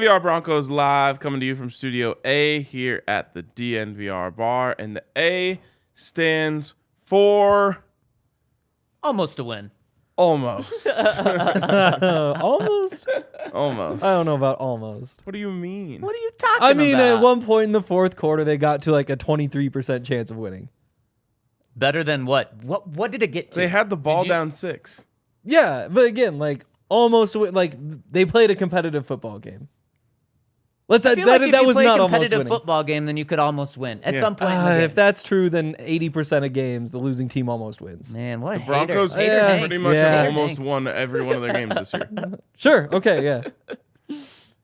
DNVR Broncos live, coming to you from Studio A here at the DNVR bar. And the A stands for... Almost a win. Almost. Almost? Almost. I don't know about almost. What do you mean? What are you talking about? I mean, at one point in the fourth quarter, they got to like a 23% chance of winning. Better than what? What did it get to? They had the ball down 6. Yeah, but again, like almost like they played a competitive football game. Let's I feel like if that you was play not a almost competitive winning. football game, then you could almost win at Yeah. some point in the game. If that's true, then 80% of games, the losing team almost wins. Man, what a The Broncos hater. Yeah. Hank. pretty much Yeah. have almost won every one of their games this year. Sure, okay, yeah.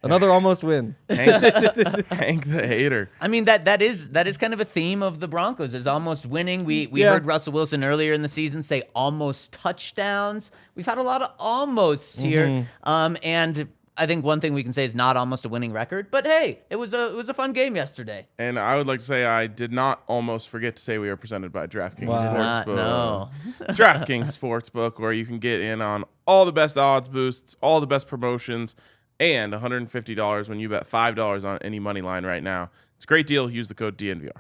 Another almost win. Hank the hater. I mean, that is kind of a theme of the Broncos, is almost winning. We heard Russell Wilson earlier in the season say almost touchdowns. We've had a lot of almosts here. And I think one thing we can say is not almost a winning record, but hey, it was a fun game yesterday. And I would like to say I did not almost forget to say we are presented by DraftKings Wow. Sportsbook. No. DraftKings Sportsbook, where you can get in on all the best odds boosts, all the best promotions, and $150 when you bet $5 on any money line right now. It's a great deal. Use the code DNVR.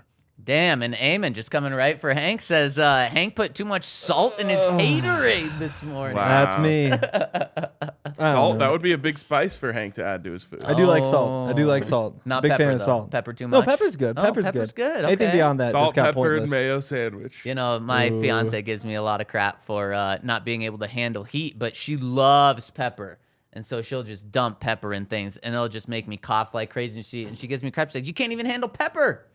Damn, and Eamon just coming right for Hank says Hank put too much salt in his haterade this morning. Wow. That's me. Salt, that would be a big spice for Hank to add to his food. I do like salt. I do like salt. Not Big pepper, fan of though. salt. Pepper too No, much? pepper's good. Oh, Pepper's pepper's good. good. Anything Okay. beyond that Salt, just got pepper, pointless. and mayo sandwich. You know, my fiance gives me a lot of crap for not being able to handle heat, but she loves pepper. And so she'll just dump pepper in things, and it'll just make me cough like crazy. And she gives me crap. She's like, you can't even handle pepper.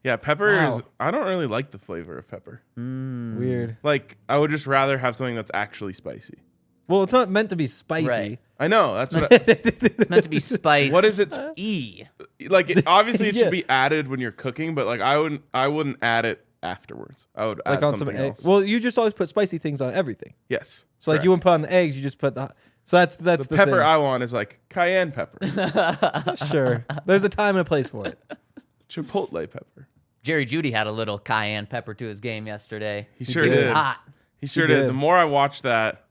Yeah, pepper Wow. is... I don't really like the flavor of pepper. Weird. Like, I would just rather have something that's actually spicy. Well, it's not meant to be spicy. Right. I know. That's what I, It's meant to be spice. What is it? E. Like, obviously it Yeah. should be added when you're cooking, but like I wouldn't add it afterwards. I would Like add on some something eggs. else. Well, you just always put spicy things on everything. Yes. So like you wouldn't put on the eggs, you just put the. So that's the the pepper thing. I want is like cayenne pepper, Sure. There's a time and a place for it. chipotle pepper. Jerry Jeudy had a little cayenne pepper to his game yesterday. He sure It was did. hot. He sure did. did. The more I watch that,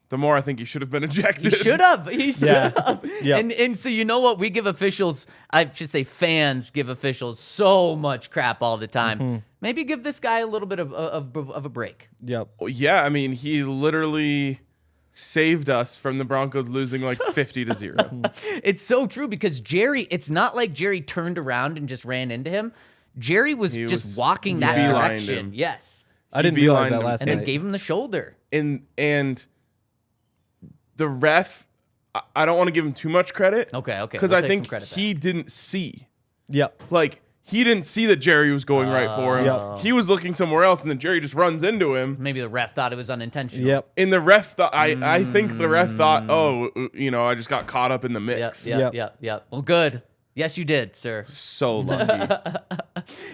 the more I think he should have been ejected. He should have. He should Yeah. have. Yep. And so you know what? We give officials, I should say fans give officials so much crap all the time. Maybe give this guy a little bit of a break. Yep. Well, yeah, I mean, he literally saved us from the Broncos losing like 50-0. It's so true because Jerry, it's not like Jerry turned around and just ran into him. Jerry was He just was- walking that beelined direction. him. Yes. I didn't realize beelined that him. last And night. then gave him the shoulder. And the ref, I don't want to give him too much credit. Okay. Because we'll I take some think credit back. he didn't see. Yep. Like, he didn't see that Jerry was going right for him. Yep. He was looking somewhere else, and then Jerry just runs into him. Maybe the ref thought it was unintentional. Yep. And the ref thought, I think the ref thought, oh, you know, I just got caught up in the mix. Yep. Well, good. Yes, you did, sir. So lucky.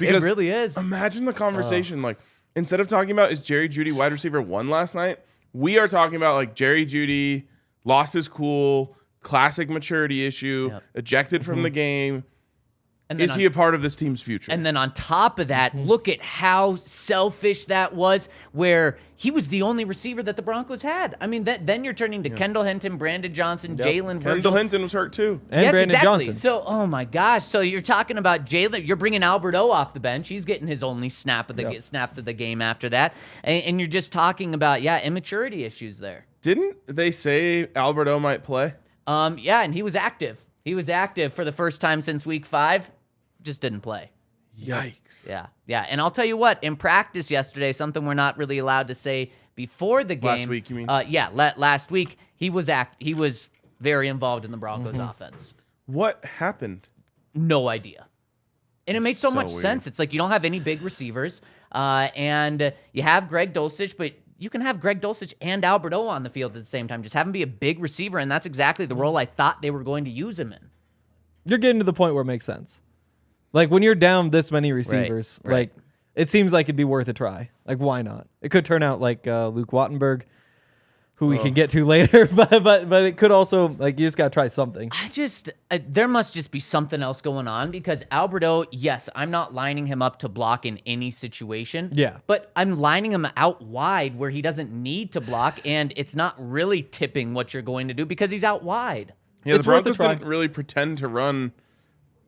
It really is. Imagine the conversation. Like, instead of talking about is Jerry Jeudy wide receiver 1 last night, we are talking about like Jerry Jeudy lost his cool, classic maturity issue, ejected from the game. And Is he a part of this team's future? And then on top of that, look at how selfish that was, where he was the only receiver that the Broncos had. I mean, then you're turning to Kendall Hinton, Brandon Johnson, Jalen Virgil. Kendall Hinton was hurt too. And yes, Brandon exactly. Johnson. So, oh my gosh. So you're talking about Jalen. You're bringing Albert O off the bench. He's getting his only snaps of the game after that. And you're just talking about, immaturity issues there. Didn't they say Alberto might play? And he was active. He was active for the first time since week 5. Just didn't play. Yikes. Yeah. And I'll tell you what, in practice yesterday, something we're not really allowed to say before the game. Last week, you mean? Last week, he was very involved in the Broncos offense. What happened? No idea. And it makes so So much weird. sense. It's like you don't have any big receivers, and you have Greg Dulcich, but you can have Greg Dulcich and Albert O on the field at the same time. Just have him be a big receiver, and that's exactly the role I thought they were going to use him in. You're getting to the point where it makes sense. Like when you're down this many receivers, right. like it seems like it'd be worth a try. Like why not? It could turn out like Luke Wattenberg, who we can get to later, but it could also like you just gotta try something. There must just be something else going on because Alberto, yes, I'm not lining him up to block in any situation. Yeah. But I'm lining him out wide where he doesn't need to block, and it's not really tipping what you're going to do because he's out wide. Yeah, the Broncos didn't really pretend to run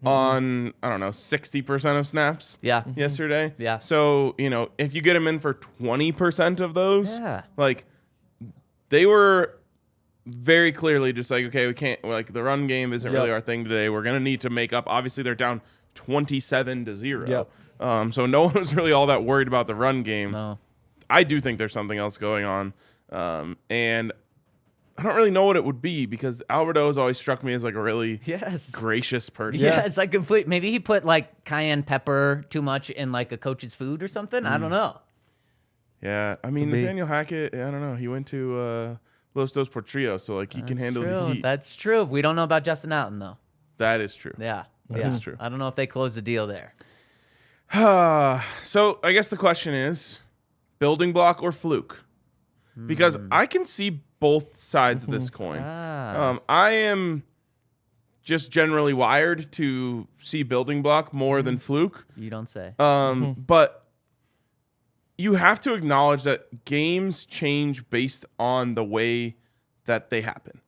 on, I don't know, 60% of snaps yesterday. Yeah. So, if you get them in for 20% of those, like, they were very clearly just like, okay, we can't, like, the run game isn't really our thing today. We're going to need to make up. Obviously, they're down 27-0. Yep. So no one was really all that worried about the run game. No. I do think there's something else going on. And I don't really know what it would be because Alberto has always struck me as like a really gracious person. Yeah, it's like complete. Maybe he put like cayenne pepper too much in like a coach's food or something. I don't know. Yeah, I mean, Nathaniel Hackett, I don't know. He went to Los Dos Portrillos, so like he can handle the heat. That's true. We don't know about Justin Allen though. That is true. Yeah, that is true. I don't know if they closed the deal there. So I guess the question is, building block or fluke? Because I can see both sides of this coin. I am just generally wired to see building block more than fluke. You don't say. But you have to acknowledge that games change based on the way that they happen.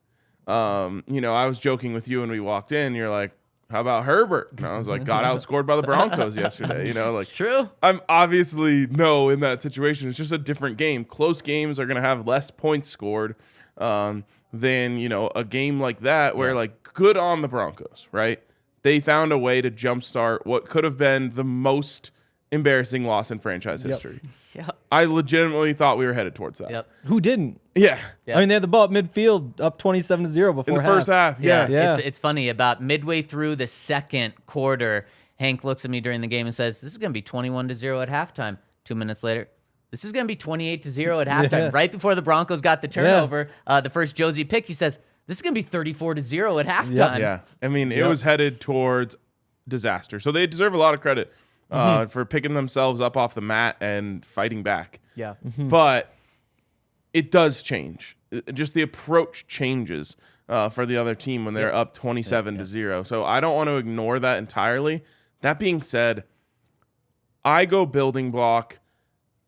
I was joking with you when we walked in. You're like, how about Herbert? And I was like, got outscored by the Broncos yesterday. Like, it's true. I'm obviously in that situation. It's just a different game. Close games are going to have less points scored than, a game like that where like good on the Broncos, right? They found a way to jumpstart what could have been the most embarrassing loss in franchise history. Yep. I legitimately thought we were headed towards that. Yep. Who didn't? Yeah. I mean, they had the ball at midfield up 27-0 before in the first half. Yeah. It's funny. About midway through the second quarter, Hank looks at me during the game and says, "This is going to be 21-0 at halftime." 2 minutes later, "This is going to be 28-0 at halftime." Right before the Broncos got the turnover, the first Josie pick, he says, "This is going to be 34-0 at halftime." Yeah. I mean, it was headed towards disaster. So they deserve a lot of credit for picking themselves up off the mat and fighting back. Yeah. But it does change. Just the approach changes for the other team when they're up 27-0. So I don't want to ignore that entirely. That being said, I go building block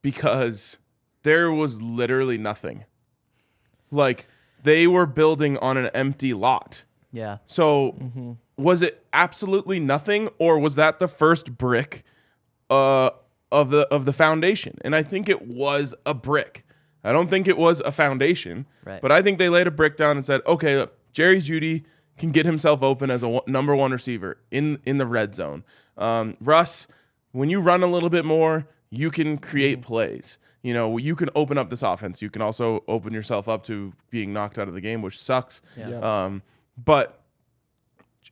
because there was literally nothing. Like, they were building on an empty lot. Yeah. So was it absolutely nothing, or was that the first brick of the foundation? And I think it was a brick. I don't think it was a foundation, but I think they laid a brick down and said, okay, look, Jerry Jeudy can get himself open as a number one receiver in the red zone. Russ, when you run a little bit more, you can create plays. You can open up this offense. You can also open yourself up to being knocked out of the game, which sucks. But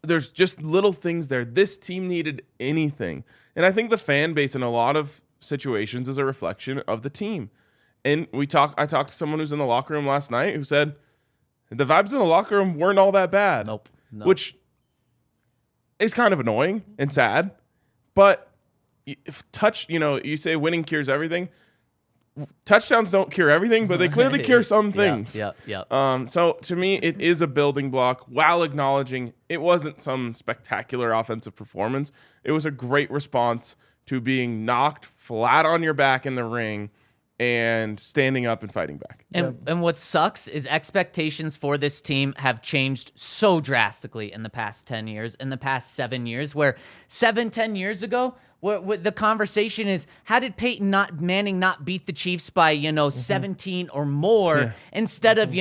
there's just little things there. This team needed anything. And I think the fan base in a lot of situations is a reflection of the team. And I talked to someone who's in the locker room last night who said the vibes in the locker room weren't all that bad. Nope. Which is kind of annoying and sad. But if you say winning cures everything. Touchdowns don't cure everything, but they clearly cure some things. Yeah. So to me, it is a building block while acknowledging it wasn't some spectacular offensive performance. It was a great response to being knocked flat on your back in the ring and standing up and fighting back. And what sucks is expectations for this team have changed so drastically in the past 10 years, in the past 7 years, where 10 years ago, where the conversation is, how did Peyton Manning not beat the Chiefs by, 17 or more instead of,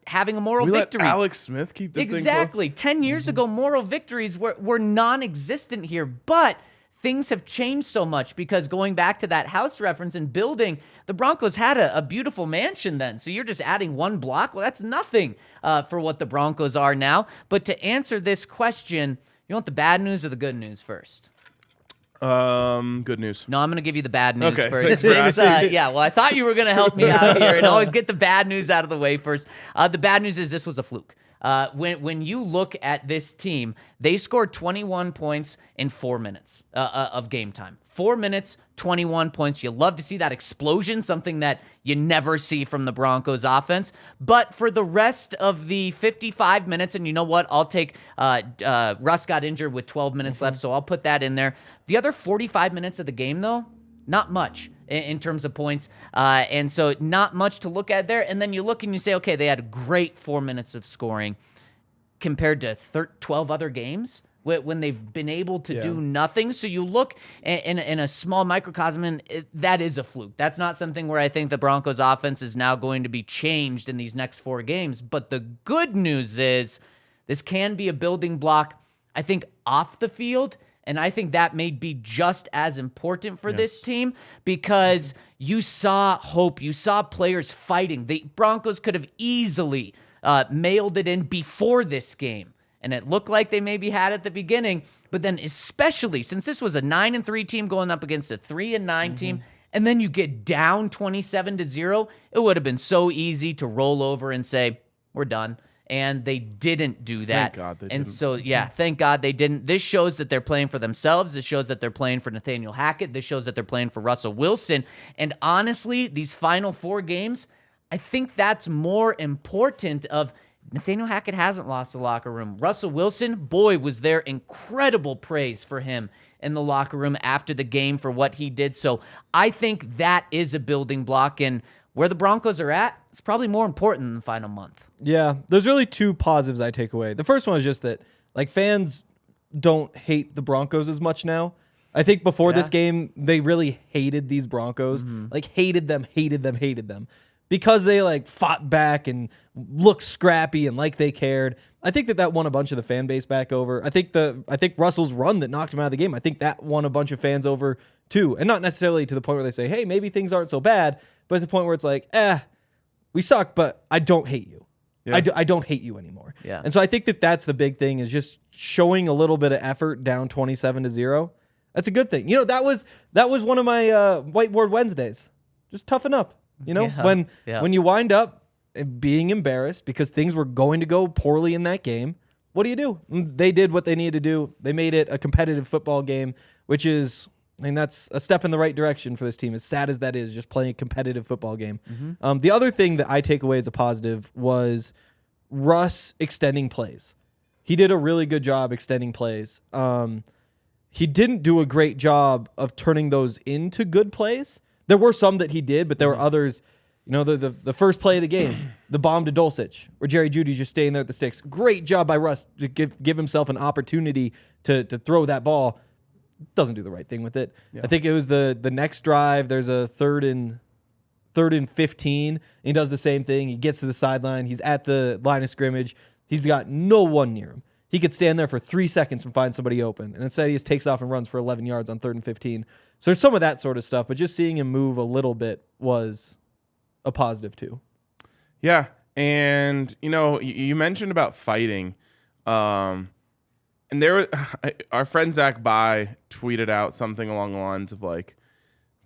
having a moral victory? Let Alex Smith keep this thing close? 10 years ago, moral victories were non-existent here, but things have changed so much because going back to that house reference and building, the Broncos had a beautiful mansion then. So you're just adding one block. Well, that's nothing for what the Broncos are now. But to answer this question, you want the bad news or the good news first? Good news. No, I'm going to give you the bad news Okay, first. thanks for asking. Well, I thought you were going to help me out here and always get the bad news out of the way first. The bad news is this was a fluke. When you look at this team, they scored 21 points in 4 minutes of game time. 4 minutes, 21 points. You love to see that explosion, something that you never see from the Broncos offense. But for the rest of the 55 minutes, and you know what? I'll take Russ got injured with 12 minutes left, so I'll put that in there. The other 45 minutes of the game, though, not much in terms of points. And so not much to look at there. And then you look and you say, okay, they had a great 4 minutes of scoring. compared to 12 other games when they've been able to do nothing. So you look in a small microcosm, and that is a fluke. That's not something where I think the Broncos offense is now going to be changed in these next 4 games. But the good news is this can be a building block, I think, off the field. And I think that may be just as important for this team, because you saw hope. You saw players fighting. The Broncos could have easily mailed it in before this game. And it looked like they maybe had at the beginning. But then especially since this was a 9-3 team going up against a 3-9 team, and then you get down 27-0, it would have been so easy to roll over and say, we're done. And they didn't do that. Thank God they and didn't. so, thank God they didn't. This shows that they're playing for themselves. This shows that they're playing for Nathaniel Hackett. This shows that they're playing for Russell Wilson. And honestly, these final 4 games, I think that's more important of Nathaniel Hackett hasn't lost the locker room. Russell Wilson, boy, was there incredible praise for him in the locker room after the game for what he did. So I think that is a building block. And where the Broncos are at, it's probably more important than the final month. Yeah, there's really 2 positives I take away. The first one is just that, like, fans don't hate the Broncos as much now. I think before this game, they really hated these Broncos. Like, hated them. Because they, like, fought back and looked scrappy and like they cared. I think that won a bunch of the fan base back over. I think Russell's run that knocked him out of the game, I think that won a bunch of fans over too. And not necessarily to the point where they say, hey, maybe things aren't so bad, but at the point where it's like, we suck, but I don't hate you. Yeah. I don't hate you anymore. Yeah. And so I think that's the big thing, is just showing a little bit of effort down 27-0. That's a good thing. You know, that was one of my whiteboard Wednesdays. Just toughen up. You know, when you wind up being embarrassed because things were going to go poorly in that game, what do? They did what they needed to do. They made it a competitive football game, which is, that's a step in the right direction for this team, as sad as that is, just playing a competitive football game. The other thing that I take away as a positive was Russ extending plays. He did a really good job extending plays. He didn't do a great job of turning those into good plays. There were some that he did, but there were others. You know, the first play of the game, the bomb to Dulcich, where Jerry Jeudy's just staying there at the sticks. Great job by Russ to give himself an opportunity to throw that ball. Doesn't do the right thing with it. Yeah. I think it was the next drive. There's a third and 15. And he does the same thing. He gets to the sideline. He's at the line of scrimmage. He's got no one near him. He could stand there for 3 seconds and find somebody open. And instead he just takes off and runs for 11 yards on 3rd and 15. So there's some of that sort of stuff, but just seeing him move a little bit was a positive too. Yeah. And, you know, you mentioned about fighting. And our friend Zach By tweeted out something along the lines of, like,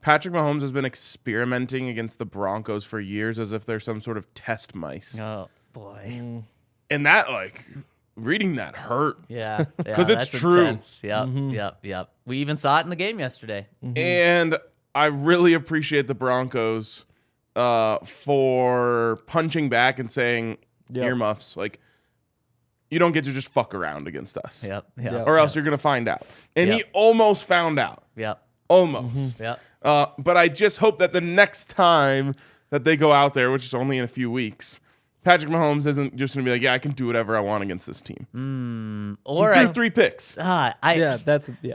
Patrick Mahomes has been experimenting against the Broncos for years as if they're some sort of test mice. Oh, boy. And that, like, reading that hurt. Yeah. Because it's true. Intense. Yep. We even saw it in the game yesterday. And I really appreciate the Broncos for punching back and saying, earmuffs, like, you don't get to just fuck around against us. Or else you're going to find out. And he almost found out. Almost. But I just hope that the next time that they go out there, which is only in a few weeks, Patrick Mahomes isn't just going to be like, I can do whatever I want against this team. Or he threw 3 picks. I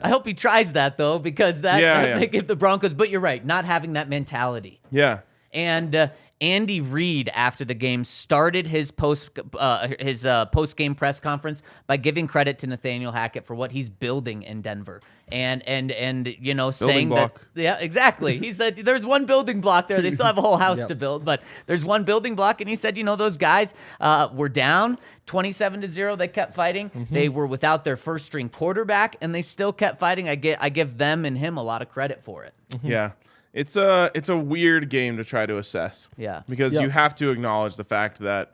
hope he tries that, though, because that may give the Broncos. But you're right, not having that mentality. Yeah. And Andy Reid, after the game, started his post-game press conference by giving credit to Nathaniel Hackett for what he's building in Denver. And you know, saying block. that, yeah, exactly. He said there's one building block there. They still have a whole house to build, but there's one building block. And he said, you know, those guys were down 27-0. They kept fighting. They were without their first string quarterback, and they still kept fighting. I give them and him a lot of credit for it. Yeah. It's a weird game to try to assess. Yeah. Because you have to acknowledge the fact that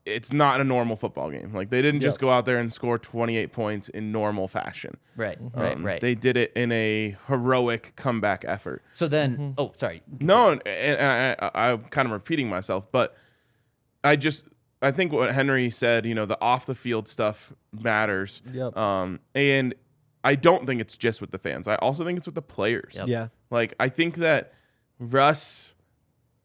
it's not a normal football game. Like, they didn't just go out there and score 28 points in normal fashion. Right. They did it in a heroic comeback effort. So then, oh, sorry. No, and I'm kind of repeating myself, but I think what Henry said, you know, the off the field stuff matters. And I don't think it's just with the fans. I also think it's with the players. Yeah. Like, I think that Russ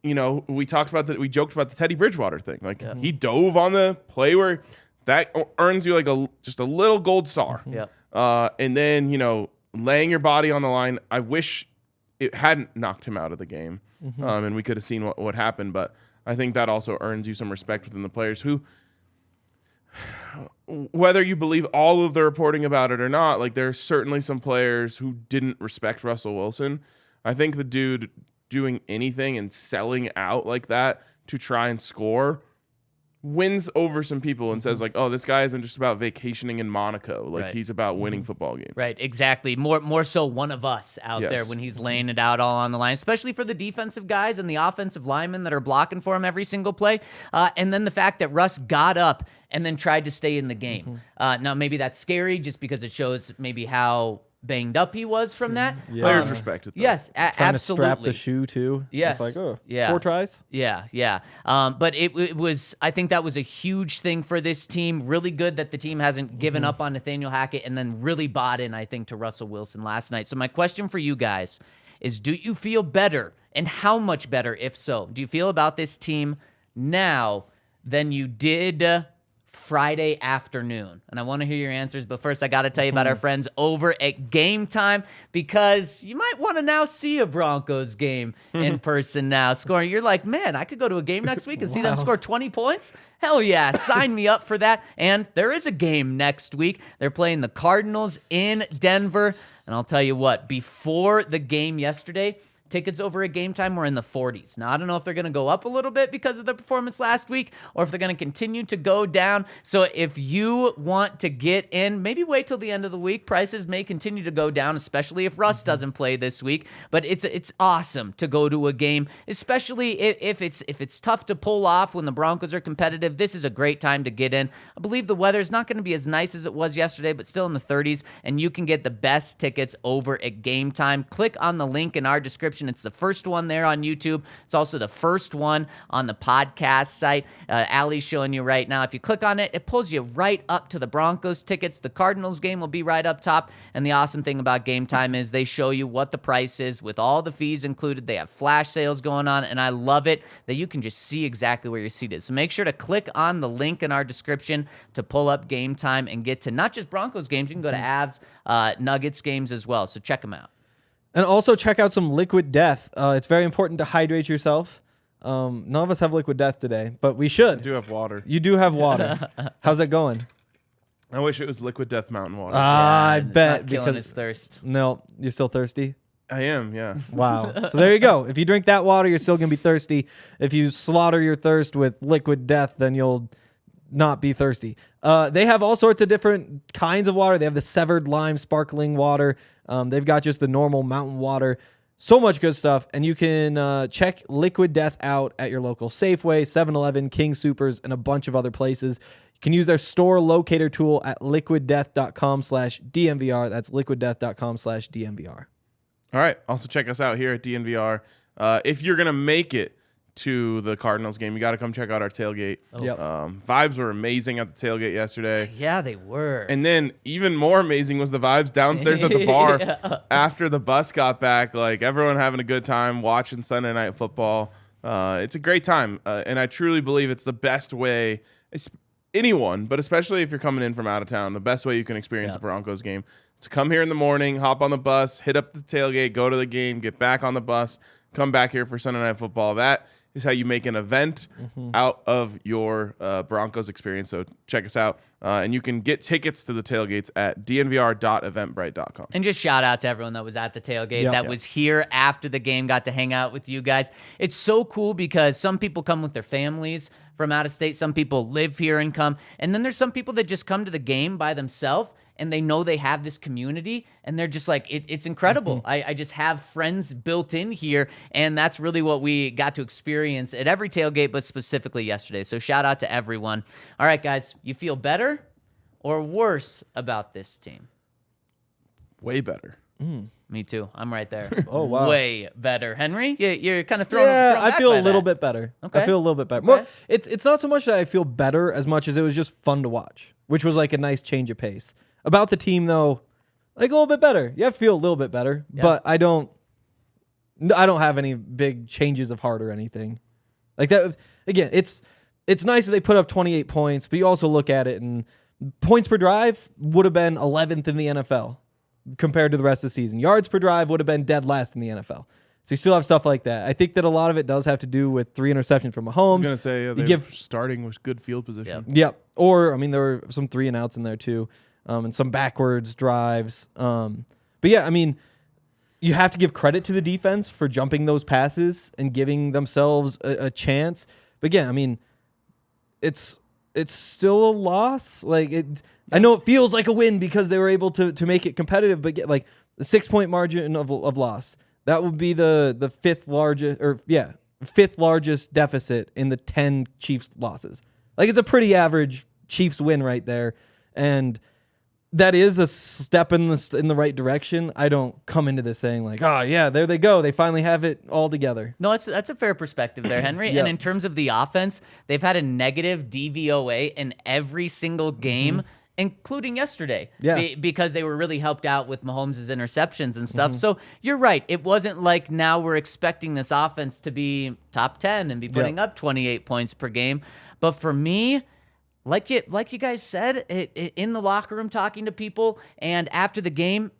we talked about that. We joked about the Teddy Bridgewater thing. Like he dove on the play where that earns you like just a little gold star. And then, laying your body on the line. I wish it hadn't knocked him out of the game. And we could have seen what happened. But I think that also earns you some respect within the players who, whether you believe all of the reporting about it or not, like there's certainly some players who didn't respect Russell Wilson. I think the dude doing anything and selling out like that to try and score wins over some people and says like, oh, this guy isn't just about vacationing in Monaco. Like he's about winning football games. Right, exactly. More so one of us out there when he's laying it out all on the line, especially for the defensive guys and the offensive linemen that are blocking for him every single play. And then the fact that Russ got up and then tried to stay in the game. Now, maybe that's scary just because it shows maybe how banged up he was from that. Players respected that. Yes, trying absolutely. to strap the shoe too. Yes. It's like, 4 tries. Yeah. But it was, I think that was a huge thing for this team. Really good that the team hasn't given up on Nathaniel Hackett and then really bought in, I think, to Russell Wilson last night. So my question for you guys is, do you feel better, and how much better, if so, do you feel about this team now than you did Friday afternoon? And I want to hear your answers, but first I got to tell you about our friends over at Game Time, because you might want to now see a Broncos game in person now. Scoring, you're like, man, I could go to a game next week and see them score 20 points? Hell yeah, sign me up for that. And there is a game next week. They're playing the Cardinals in Denver. And I'll tell you what, before the game yesterday, tickets over at Game Time were in the 40s. Now, I don't know if they're going to go up a little bit because of the performance last week or if they're going to continue to go down. So if you want to get in, maybe wait till the end of the week. Prices may continue to go down, especially if Russ doesn't play this week. But it's awesome to go to a game, especially if it's tough to pull off when the Broncos are competitive. This is a great time to get in. I believe the weather's not going to be as nice as it was yesterday, but still in the 30s, and you can get the best tickets over at Game Time. Click on the link in our description. It's the first one there on YouTube. It's also the first one on the podcast site. Allie's showing you right now. If you click on it, it pulls you right up to the Broncos tickets. The Cardinals game will be right up top. And the awesome thing about Game Time is they show you what the price is with all the fees included. They have flash sales going on, and I love it that you can just see exactly where your seat is. So make sure to click on the link in our description to pull up Game Time and get to not just Broncos games. You can go to Avs, Nuggets games as well. So check them out. And also check out some Liquid Death. It's very important to hydrate yourself. None of us have Liquid Death today, but we should. I do have water. You do have water. How's that going? I wish it was Liquid Death Mountain water. I bet. It's not killing his thirst. No, you're still thirsty? I am, yeah. Wow. So there you go. If you drink that water, you're still going to be thirsty. If you slaughter your thirst with Liquid Death, then you'll not be thirsty. They have all sorts of different kinds of water. They have the severed lime sparkling water. They've got just the normal mountain water. So much good stuff. And you can check Liquid Death out at your local Safeway, 7-Eleven, King Soopers, and a bunch of other places. You can use their store locator tool at liquiddeath.com/DNVR. That's liquiddeath.com/DNVR. All right. Also check us out here at DNVR. If you're going to make it to the Cardinals game, you got to come check out our tailgate. Vibes were amazing at the tailgate yesterday. Yeah, they were. And then even more amazing was the vibes downstairs at the bar after the bus got back. Like everyone having a good time watching Sunday Night Football. It's a great time, and I truly believe it's the best way. Anyone, but especially if you're coming in from out of town, the best way you can experience a Broncos game is to come here in the morning, hop on the bus, hit up the tailgate, go to the game, get back on the bus, come back here for Sunday Night Football. That is how you make an event out of your Broncos experience. So check us out. And you can get tickets to the tailgates at dnvr.eventbrite.com. And just shout out to everyone that was at the tailgate, that was here after the game, got to hang out with you guys. It's so cool because some people come with their families from out of state. Some people live here and come. And then there's some people that just come to the game by themselves, and they know they have this community, and they're just like, it's incredible. I just have friends built in here, and that's really what we got to experience at every tailgate, but specifically yesterday. So shout out to everyone. All right, guys, you feel better or worse about this team? Way better. Me too. I'm right there. Oh, wow. Way better. Henry, you're kind of throwing I back feel by a little that. bit better. Okay. I feel a little bit better. Okay. Well, it's not so much that I feel better as much as it was just fun to watch, which was like a nice change of pace. About the team, though, like a little bit better. You have to feel a little bit better, but I don't I don't have any big changes of heart or anything. Like that, again, it's nice that they put up 28 points, but you also look at it and points per drive would have been 11th in the NFL compared to the rest of the season. Yards per drive would have been dead last in the NFL. So you still have stuff like that. I think that a lot of it does have to do with 3 interceptions from Mahomes. I was going to say, they were starting with good field position. Yep. Or, I mean, there were some 3 and outs in there too, and some backwards drives. But yeah, I mean, you have to give credit to the defense for jumping those passes and giving themselves a chance. But again, I mean, it's still a loss. Like I know it feels like a win because they were able to make it competitive, but get like the 6-point margin of loss. That would be the fifth largest deficit in the 10 Chiefs losses. Like it's a pretty average Chiefs win right there, and that is a step in the right direction. I don't come into this saying like, oh yeah, there they go, they finally have it all together. No, that's a fair perspective there, Henry. And in terms of the offense, they've had a negative DVOA in every single game. Including yesterday, because they were really helped out with Mahomes' interceptions and stuff. So you're right. It wasn't like now we're expecting this offense to be top 10 and be putting up 28 points per game. But for me, like you guys said, in the locker room talking to people and after the game,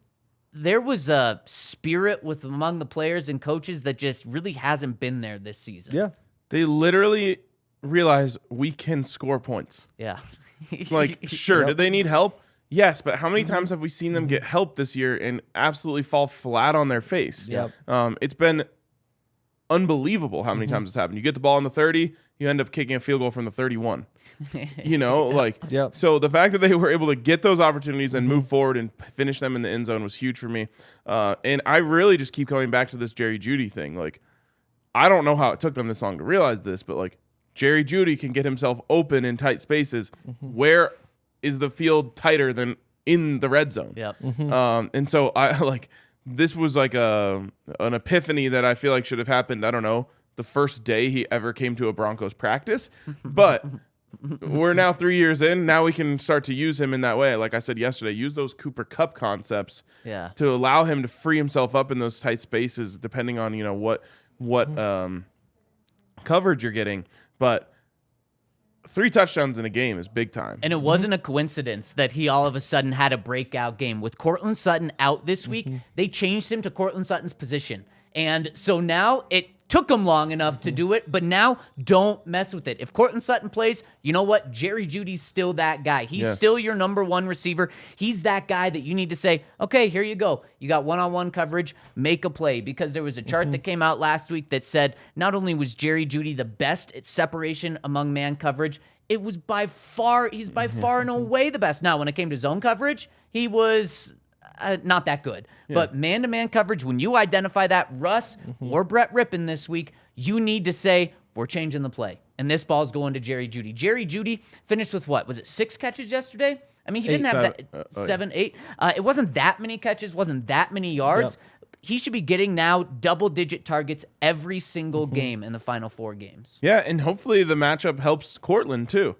there was a spirit among the players and coaches that just really hasn't been there this season. Yeah. They literally realized we can score points. Yeah. Like, sure, did they need help? Yes, but how many times have we seen them get help this year and absolutely fall flat on their face? Yep. It's been unbelievable how many times it's happened. You get the ball in the 30, you end up kicking a field goal from the 31. So the fact that they were able to get those opportunities and move forward and finish them in the end zone was huge for me. And I really just keep coming back to this Jerry Jeudy thing. Like, I don't know how it took them this long to realize this, but like, Jerry Jeudy can get himself open in tight spaces. Where is the field tighter than in the red zone? Yep. And so I like this was like an epiphany that I feel like should have happened. I don't know, the first day he ever came to a Broncos practice, but we're now 3 years in. Now we can start to use him in that way. Like I said yesterday, use those Cooper Kupp concepts to allow him to free himself up in those tight spaces, depending on what coverage you're getting. But 3 touchdowns in a game is big time. And it wasn't a coincidence that he all of a sudden had a breakout game. With Courtland Sutton out this week, they changed him to Courtland Sutton's position. And so now it took him long enough to do it, but now don't mess with it. If Courtland Sutton plays, you know what? Jerry Jeudy's still that guy. He's still your number 1 receiver. He's that guy that you need to say, okay, here you go. You got one-on-one coverage, make a play. Because there was a chart that came out last week that said not only was Jerry Jeudy the best at separation among man coverage, he's by far and away the best. Now, when it came to zone coverage, he was not that good. But man-to-man coverage, when you identify that, Russ or Brett Rippon this week, you need to say, we're changing the play. And this ball's going to Jerry Jeudy. Jerry Jeudy finished with what? Was it 6 catches yesterday? I mean, he didn't have that 7, 8. It wasn't that many catches, wasn't that many yards. He should be getting now double-digit targets every single game in the final 4 games. Yeah, and hopefully the matchup helps Courtland too.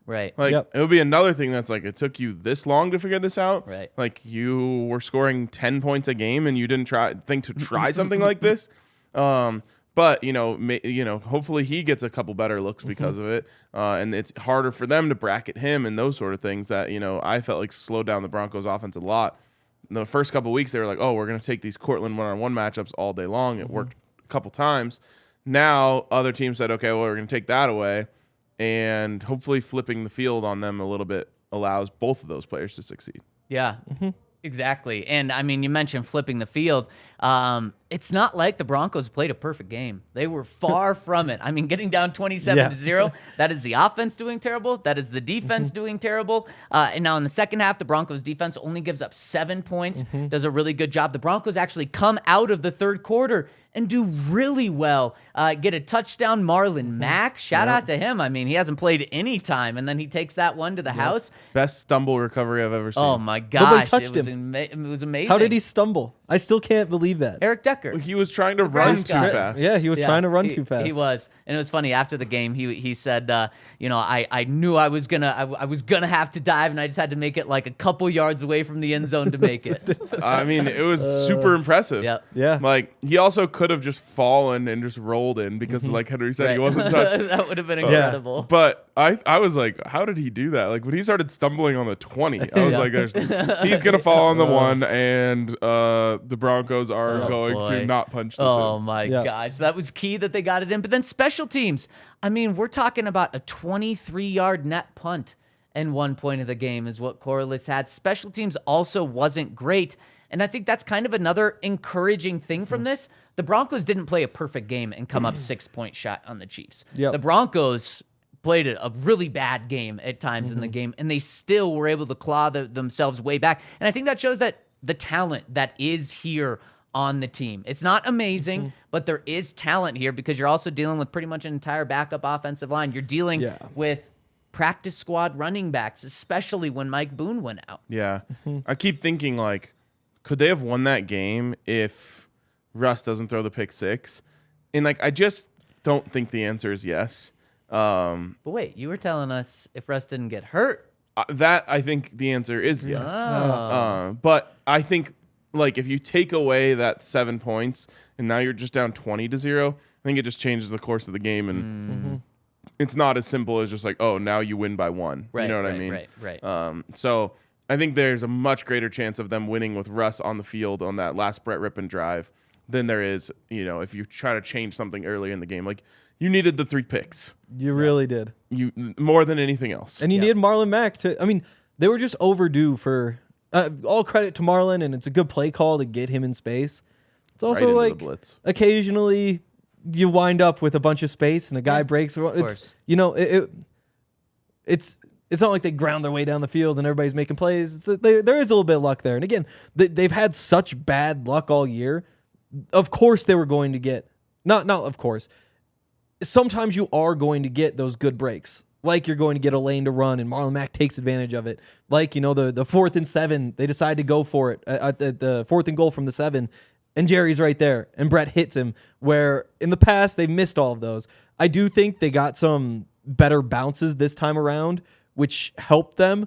Right. Like, it would be another thing that's like, it took you this long to figure this out. Right. Like, you were scoring 10 points a game and you didn't think to try something like this. But, hopefully he gets a couple better looks because of it. And it's harder for them to bracket him and those sort of things that, I felt like slowed down the Broncos offense a lot. In the first couple of weeks, they were like, oh, we're going to take these Courtland one-on-one matchups all day long. It worked a couple times. Now, other teams said, okay, well, we're going to take that away. And hopefully flipping the field on them a little bit allows both of those players to succeed. Yeah, exactly. And, I mean, you mentioned flipping the field. It's not like the Broncos played a perfect game. They were far from it. I mean, getting down 27-0, that is the offense doing terrible. That is the defense doing terrible. And now in the second half, the Broncos defense only gives up 7 points, does a really good job. The Broncos actually come out of the third quarter and do really well. Get a touchdown. Marlon Mack, shout out to him. I mean, he hasn't played any time, and then he takes that one to the house. Best stumble recovery I've ever seen. Oh, my gosh. It was amazing. How did he stumble? I still can't believe that. Eric Decker. He was trying to run too fast. Yeah, he was trying to run too fast. He was. And it was funny, after the game, he said, I knew I was gonna have to dive, and I just had to make it like a couple yards away from the end zone to make it. I mean, it was super impressive. Yep. Yeah. Like, he also could have just fallen and just rolled in because, like Henry said, he wasn't touched. That would have been incredible. But I was like, how did he do that? Like when he started stumbling on the 20, I was like, he's gonna fall on the 1, and the Broncos are going to not punch this in. Oh my gosh, that was key that they got it in. But then special teams. I mean, we're talking about a 23-yard net punt. And 1 point of the game is what Corliss had. Special teams also wasn't great. And I think that's kind of another encouraging thing from this. The Broncos didn't play a perfect game and come up 6-point shot on the Chiefs. The Broncos played a really bad game at times in the game, and they still were able to claw themselves way back. And I think that shows that the talent that is here on the team. It's not amazing, but there is talent here because you're also dealing with pretty much an entire backup offensive line. You're dealing with practice squad running backs, especially when Mike Boone went out. Yeah. I keep thinking, like, could they have won that game if Russ doesn't throw the pick 6? And, like, I just don't think the answer is yes. But wait, you were telling us if Russ didn't get hurt. That, I think the answer is yes. Oh. But I think, like, if you take away that 7 points and now you're just down 20-0, I think it just changes the course of the game. And it's not as simple as just like, oh, now you win by 1. Right, you know what I mean? Right. So I think there's a much greater chance of them winning with Russ on the field on that last Brett Rippon drive than there is, if you try to change something early in the game. Like, you needed the 3 picks. You really did. You more than anything else. And you needed Marlon Mack to. I mean, they were just overdue for. All credit to Marlon, and it's a good play call to get him in space. It's also right into the blitz. Occasionally you wind up with a bunch of space and a guy breaks. It's it's not like they ground their way down the field and everybody's making plays. There is a little bit of luck there. And again, they've had such bad luck all year. Of course they were going to get not of course. Sometimes you are going to get those good breaks. Like you're going to get a lane to run, and Marlon Mack takes advantage of it. Like, the 4th and 7, they decide to go for it at the 4th and goal from the 7, and Jerry's right there, and Brett hits him, where in the past they've missed all of those. I do think they got some better bounces this time around, which helped them.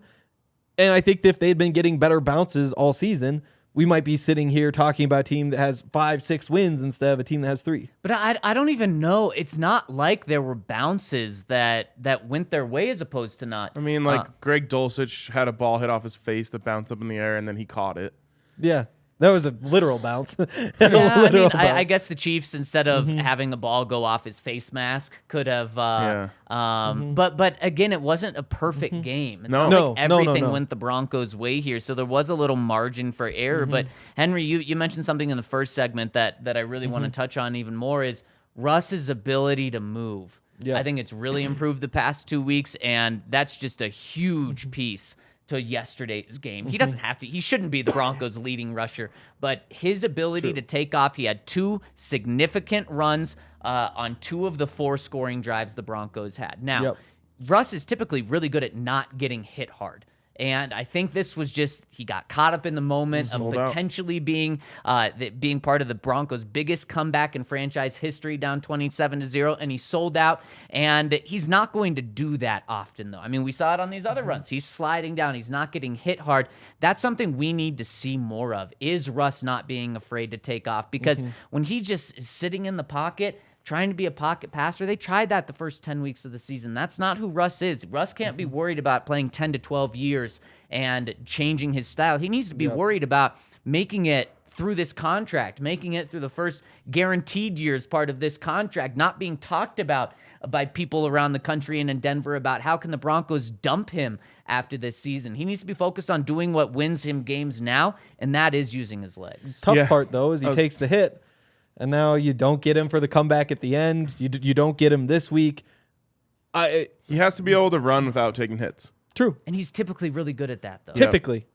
And I think if they'd been getting better bounces all season, we might be sitting here talking about a team that has 5-6 wins instead of a team that has 3. But I don't even know. It's not like there were bounces that went their way as opposed to not. I mean, like Greg Dulcich had a ball hit off his face that bounced up in the air, and then he caught it. Yeah. That was a literal bounce. I guess the Chiefs, instead of having the ball go off his face mask, could have. But again, it wasn't a perfect game. It's not like everything went the Broncos' way here, so there was a little margin for error. But Henry, you mentioned something in the first segment that I really want to touch on even more is Russ's ability to move. Yeah. I think it's really improved the past 2 weeks, and that's just a huge piece to yesterday's game. He doesn't have to. He shouldn't be the Broncos' leading rusher, but his ability to take off, he had 2 significant runs on 2 of the 4 scoring drives the Broncos had. Now, Russ is typically really good at not getting hit hard. And I think this was just, he got caught up in the moment of potentially being part of the Broncos' biggest comeback in franchise history, down 27-0, and he sold out. And he's not going to do that often, though. I mean, we saw it on these other runs. He's sliding down. He's not getting hit hard. That's something we need to see more of, is Russ not being afraid to take off. Because when he just is sitting in the pocket, trying to be a pocket passer, they tried that the first 10 weeks of the season. That's not who Russ is. Russ can't be worried about playing 10 to 12 years and changing his style. He needs to be worried about making it through this contract, making it through the first guaranteed years part of this contract, not being talked about by people around the country and in Denver about how can the Broncos dump him after this season. He needs to be focused on doing what wins him games now, and that is using his legs. Tough part, though, is he takes the hit. And now you don't get him for the comeback at the end. You don't get him this week. He has to be able to run without taking hits. True. And he's typically really good at that, though. Typically.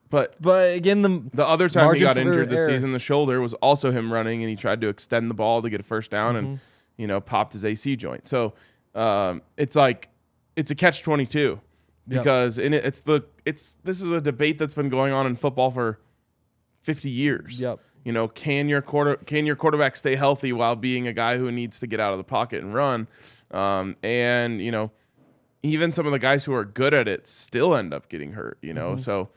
But again, the other time he got injured this season, the shoulder, was also him running, and he tried to extend the ball to get a first down and, popped his AC joint. So it's like, it's a catch-22 because this is a debate that's been going on in football for 50 years. Yep. Can your quarterback stay healthy while being a guy who needs to get out of the pocket and run? Even some of the guys who are good at it still end up getting hurt, So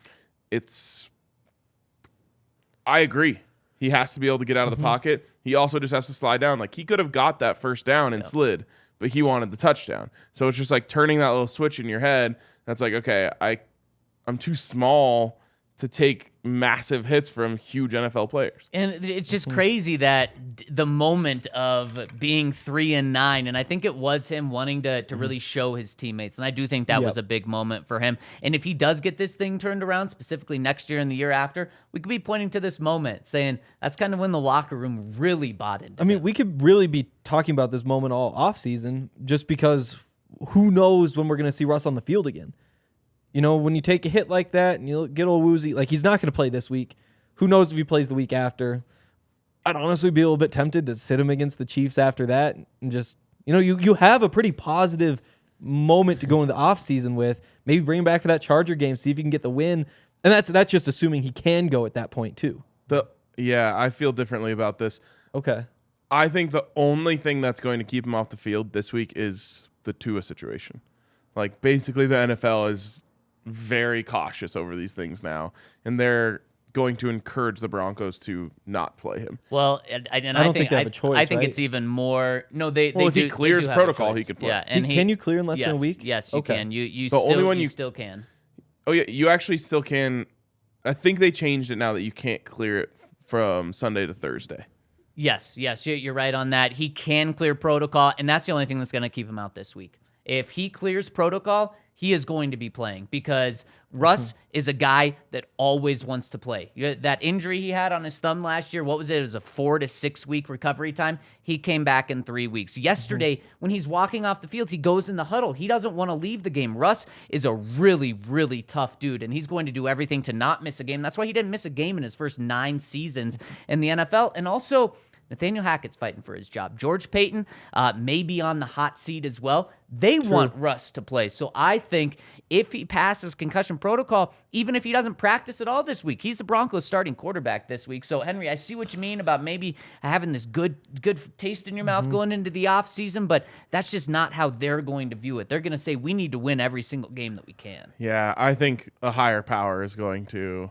I agree. He has to be able to get out of the pocket. He also just has to slide down. Like, he could have got that first down and slid, but he wanted the touchdown. So it's just like turning that little switch in your head. That's like, okay, I'm too small to take massive hits from huge NFL players. And it's just crazy that the moment of being 3-9, and I think it was him wanting to really show his teammates. And I do think that was a big moment for him. And if he does get this thing turned around, specifically next year and the year after, we could be pointing to this moment saying that's kind of when the locker room really bought into him. We could really be talking about this moment all offseason just because who knows when we're going to see Russ on the field again. You know, when you take a hit like that and you get a little woozy, like he's not going to play this week. Who knows if he plays the week after? I'd honestly be a little bit tempted to sit him against the Chiefs after that and just, you have a pretty positive moment to go into the offseason with. Maybe bring him back for that Charger game, see if you can get the win. And that's just assuming he can go at that point too. Yeah, I feel differently about this. Okay. I think the only thing that's going to keep him off the field this week is the Tua situation. Like, basically the NFL is very cautious over these things now, and they're going to encourage the Broncos to not play him. Well, I don't think they have a choice. I think right? It's even more. No, if he clears protocol, he could play. Yeah, and can you clear in less than a week? Yes, you can. You still can. Oh yeah, you actually still can. I think they changed it now that you can't clear it from Sunday to Thursday. Yes, you're right on that. He can clear protocol, and that's the only thing that's going to keep him out this week. If he clears protocol, he is going to be playing because Russ is a guy that always wants to play. That injury he had on his thumb last year, what was it? It was a 4 to 6 week recovery time. He came back in 3 weeks. Yesterday, when he's walking off the field, he goes in the huddle. He doesn't want to leave the game. Russ is a really, really tough dude, and he's going to do everything to not miss a game. That's why he didn't miss a game in his first 9 seasons in the NFL. And also, Nathaniel Hackett's fighting for his job. George Paton may be on the hot seat as well. They want Russ to play. So I think if he passes concussion protocol, even if he doesn't practice at all this week, he's the Broncos starting quarterback this week. So, Henry, I see what you mean about maybe having this good taste in your mouth going into the offseason, but that's just not how they're going to view it. They're going to say, we need to win every single game that we can. Yeah, I think a higher power is going to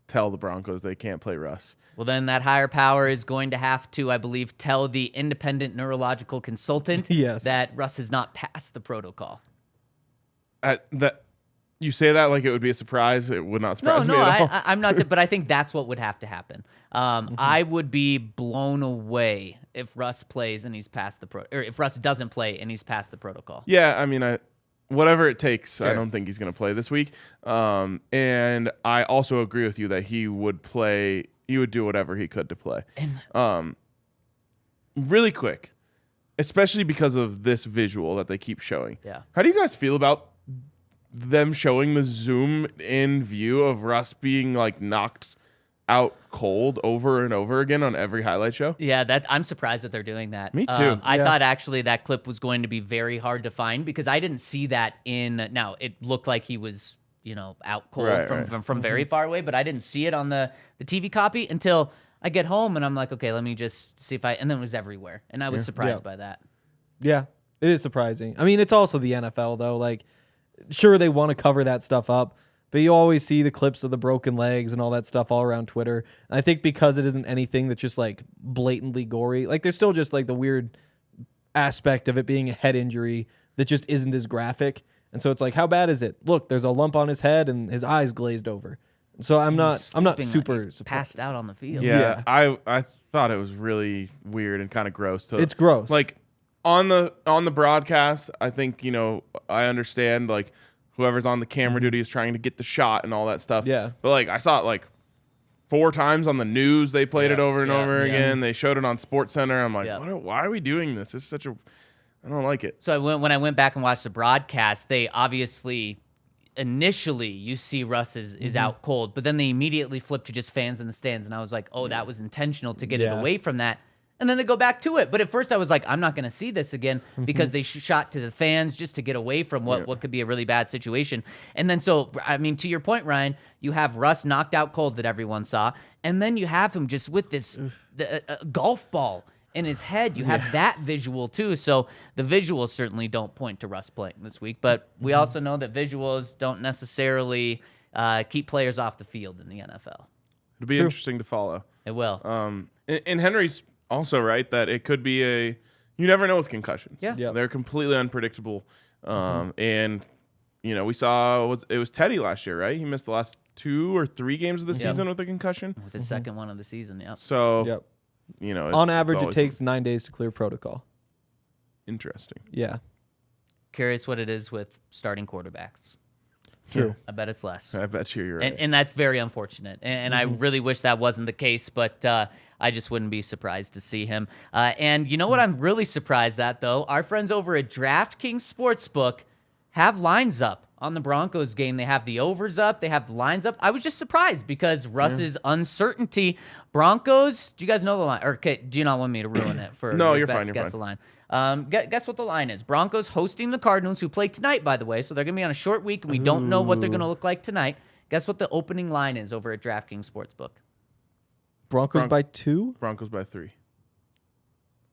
tell the Broncos they can't play Russ. Well, then that higher power is going to have to, I believe, tell the independent neurological consultant that Russ has not passed the protocol. You say that like it would be a surprise. It would not surprise me at all. I'm not. But I think that's what would have to happen. I would be blown away if Russ plays and he's passed or if Russ doesn't play and he's passed the protocol. Yeah, I mean, whatever it takes. Sure. I don't think he's going to play this week. And I also agree with you that he would play. He would do whatever he could to play. And really quick, especially because of this visual that they keep showing. Yeah. How do you guys feel about them showing the zoom in view of Russ being like knocked out cold over and over again on every highlight show? Yeah, I'm surprised that they're doing that. Me too. I thought actually that clip was going to be very hard to find because I didn't see that now it looked like he was out cold from very far away, but I didn't see it on the TV copy until I get home and I'm like, okay, let me just see and then it was everywhere. And I was surprised by that. Yeah, it is surprising. I mean, it's also the NFL though. Like, sure, they want to cover that stuff up, but you always see the clips of the broken legs and all that stuff all around Twitter. And I think because it isn't anything that's just like blatantly gory, like there's still just like the weird aspect of it being a head injury that just isn't as graphic. And so it's like, how bad is it? Look, there's a lump on his head and his eyes glazed over. So I'm not super passed out on the field. Yeah. I thought it was really weird and kind of gross. It's gross. Like on the broadcast, I think, I understand like whoever's on the camera duty is trying to get the shot and all that stuff. Yeah. But like I saw it like 4 times on the news. They played it over and over again. They showed it on SportsCenter. I'm like, why are we doing this? This is such a I don't like it. So when I went back and watched the broadcast, they obviously initially you see Russ is out cold, but then they immediately flip to just fans in the stands, and I was like, oh, that was intentional to get it away from that. And then they go back to it. But at first I was like, I'm not going to see this again because they shot to the fans just to get away from what could be a really bad situation. And then so, I mean, to your point, Ryan, you have Russ knocked out cold that everyone saw, and then you have him just with this golf ball in his head. You have that visual too. So the visuals certainly don't point to Russ playing this week, but we also know that visuals don't necessarily keep players off the field in the NFL. It'll be interesting to follow. It will. And Henry's also right that it could be you never know with concussions. Yeah. Yep. They're completely unpredictable. And, we saw it was Teddy last year, right? He missed the last 2 or 3 games of the season with a concussion. With the second one of the season, yeah. So, on average, it takes 9 days to clear protocol. Interesting. Yeah. Curious what it is with starting quarterbacks. True. I bet it's less. I bet you're right. And that's very unfortunate. And I really wish that wasn't the case, but I just wouldn't be surprised to see him. And you know what I'm really surprised at, though? Our friends over at DraftKings Sportsbook have lines up on the Broncos game. They have the overs up. They have the lines up. I was just surprised because Russ's uncertainty. Broncos, do you guys know the line? Or do you not want me to ruin it for No, your you're bets? fine. You're Guess fine. the line. Guess what the line is. Broncos hosting the Cardinals, who play tonight, by the way. So they're going to be on a short week, and we don't know what they're going to look like tonight. Guess what the opening line is over at DraftKings Sportsbook? Broncos by 2? Broncos by 3.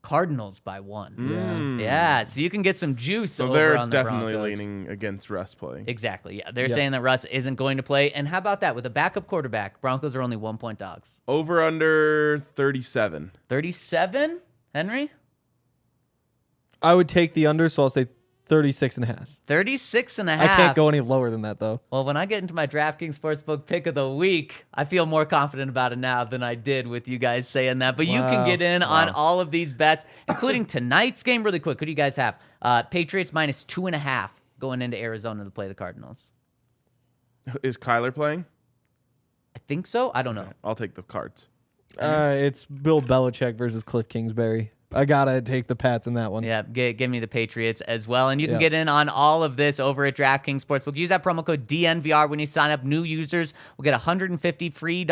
Cardinals by 1. Yeah. Yeah, so you can get some juice So over they're on the definitely Broncos. leaning against Russ playing. Exactly, yeah. They're saying that Russ isn't going to play. And how about that? With a backup quarterback, Broncos are only 1-point dogs. Over under 37. 37, Henry? I would take the under, so I'll say 36.5. 36.5. I can't go any lower than that, though. Well, when I get into my DraftKings Sportsbook pick of the week, I feel more confident about it now than I did with you guys saying that. But you can get in on all of these bets, including tonight's game really quick. Who do you guys have? Patriots minus 2.5 going into Arizona to play the Cardinals. Is Kyler playing? I think so. I don't know. I'll take the Cards. It's Bill Belichick versus Cliff Kingsbury. I got to take the Pats in that one. Yeah, give me the Patriots as well. And you can get in on all of this over at DraftKings Sportsbook. Use that promo code DNVR when you sign up. New users will get $150 free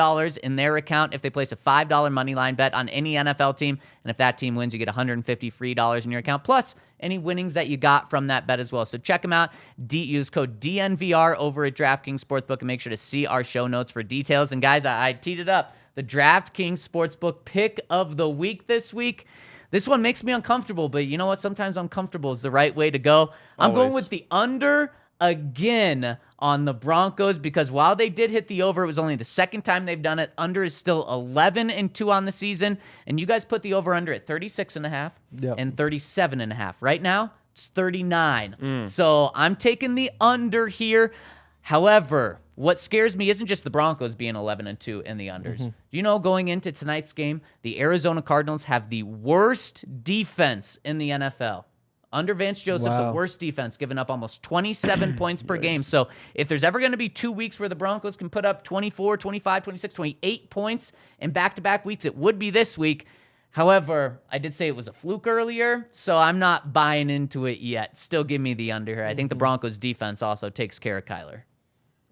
in their account if they place a $5 money line bet on any NFL team. And if that team wins, you get $150 free in your account, plus any winnings that you got from that bet as well. So check them out. Use code DNVR over at DraftKings Sportsbook and make sure to see our show notes for details. And guys, I teed it up. The DraftKings Sportsbook pick of the week this week. This one makes me uncomfortable, but you know what? Sometimes uncomfortable is the right way to go. I'm going with the under again on the Broncos because while they did hit the over, it was only the second time they've done it. Under is still 11-2 on the season, and you guys put the over-under at 36.5 and 37.5. Right now, it's 39. So I'm taking the under here. However, what scares me isn't just the Broncos being 11-2 in the unders. You know, going into tonight's game, the Arizona Cardinals have the worst defense in the NFL. Under Vance Joseph, the worst defense, giving up almost 27 points per game. So if there's ever going to be 2 weeks where the Broncos can put up 24, 25, 26, 28 points in back-to-back weeks, it would be this week. However, I did say it was a fluke earlier, so I'm not buying into it yet. Still give me the under here. I think the Broncos defense also takes care of Kyler.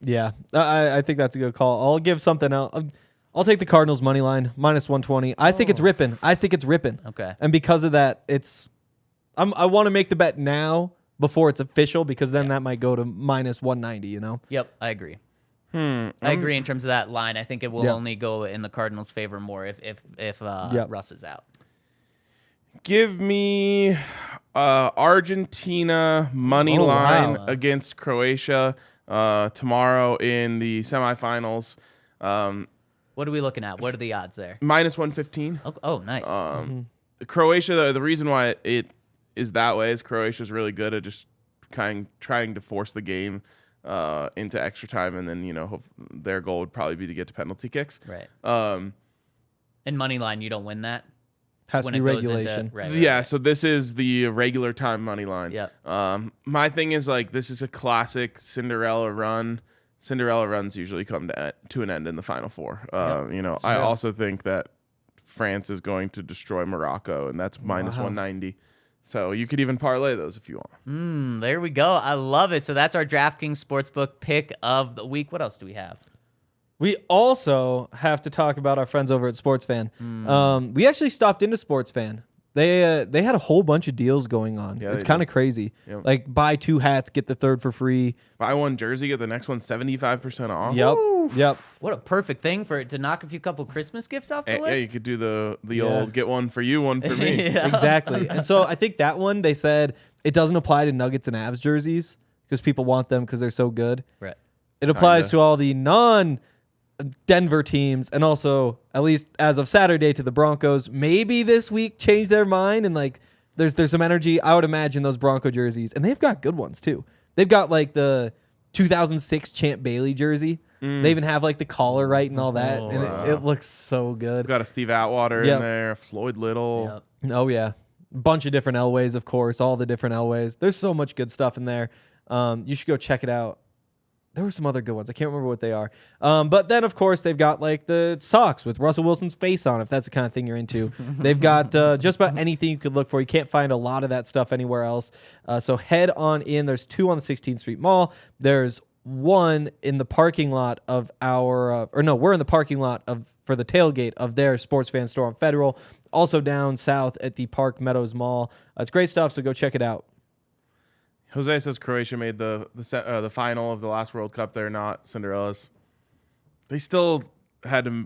Yeah, I think that's a good call. I'll give something else. I'll take the Cardinals money line, minus 120. I think it's ripping. Okay. And because of that, I want to make the bet now before it's official because then that might go to minus 190, you know? Yep, I agree. I agree in terms of that line. I think it will only go in the Cardinals' favor more if Russ is out. Give me Argentina money line against Croatia tomorrow in the semifinals. What are we looking at? What are the odds there? Minus 115. Oh, nice. Croatia, the reason why it is that way is Croatia's really good at just trying to force the game into extra time, and then their goal would probably be to get to penalty kicks. Right. And money line, you don't win that. Has to be regulation. Right. So this is the regular time money line. Yeah. My thing is this is a classic Cinderella run. Cinderella runs usually come to an end in the Final Four. I also think that France is going to destroy Morocco, and that's minus 190. So you could even parlay those if you want. There we go. I love it. So that's our DraftKings Sportsbook pick of the week. What else do we have? We also have to talk about our friends over at SportsFan. We actually stopped into SportsFan. They had a whole bunch of deals going on. Yeah, it's kind of crazy. Yep. Like buy 2 hats, get the third for free. Buy one jersey, get the next one 75% off. Yep. What a perfect thing to knock a couple Christmas gifts off the list. Yeah, you could do the old get one for you, one for me. Exactly. And so I think that one, they said it doesn't apply to Nuggets and Avs jerseys because people want them because they're so good. Right. It applies to all the Denver teams, and also at least as of Saturday to the Broncos, maybe this week change their mind and like there's some energy. I would imagine those Bronco jerseys, and they've got good ones too. They've got like the 2006 Champ Bailey jersey. They even have like the collar right and all that, and it looks so good. We've got a Steve Atwater in there, Floyd Little. Yep. Oh yeah, bunch of different Elways, of course, all the different Elways. There's so much good stuff in there. You should go check it out. There were some other good ones. I can't remember what they are. But then, of course, they've got like the socks with Russell Wilson's face on, if that's the kind of thing you're into. They've got just about anything you could look for. You can't find a lot of that stuff anywhere else. So head on in. There's 2 on the 16th Street Mall. There's 1 in the parking lot of our, we're in the parking lot for the tailgate of their Sports Fan store on Federal. Also down south at the Park Meadows Mall. It's great stuff, so go check it out. Jose says Croatia made the final of the last World Cup. They're not Cinderellas. They still had to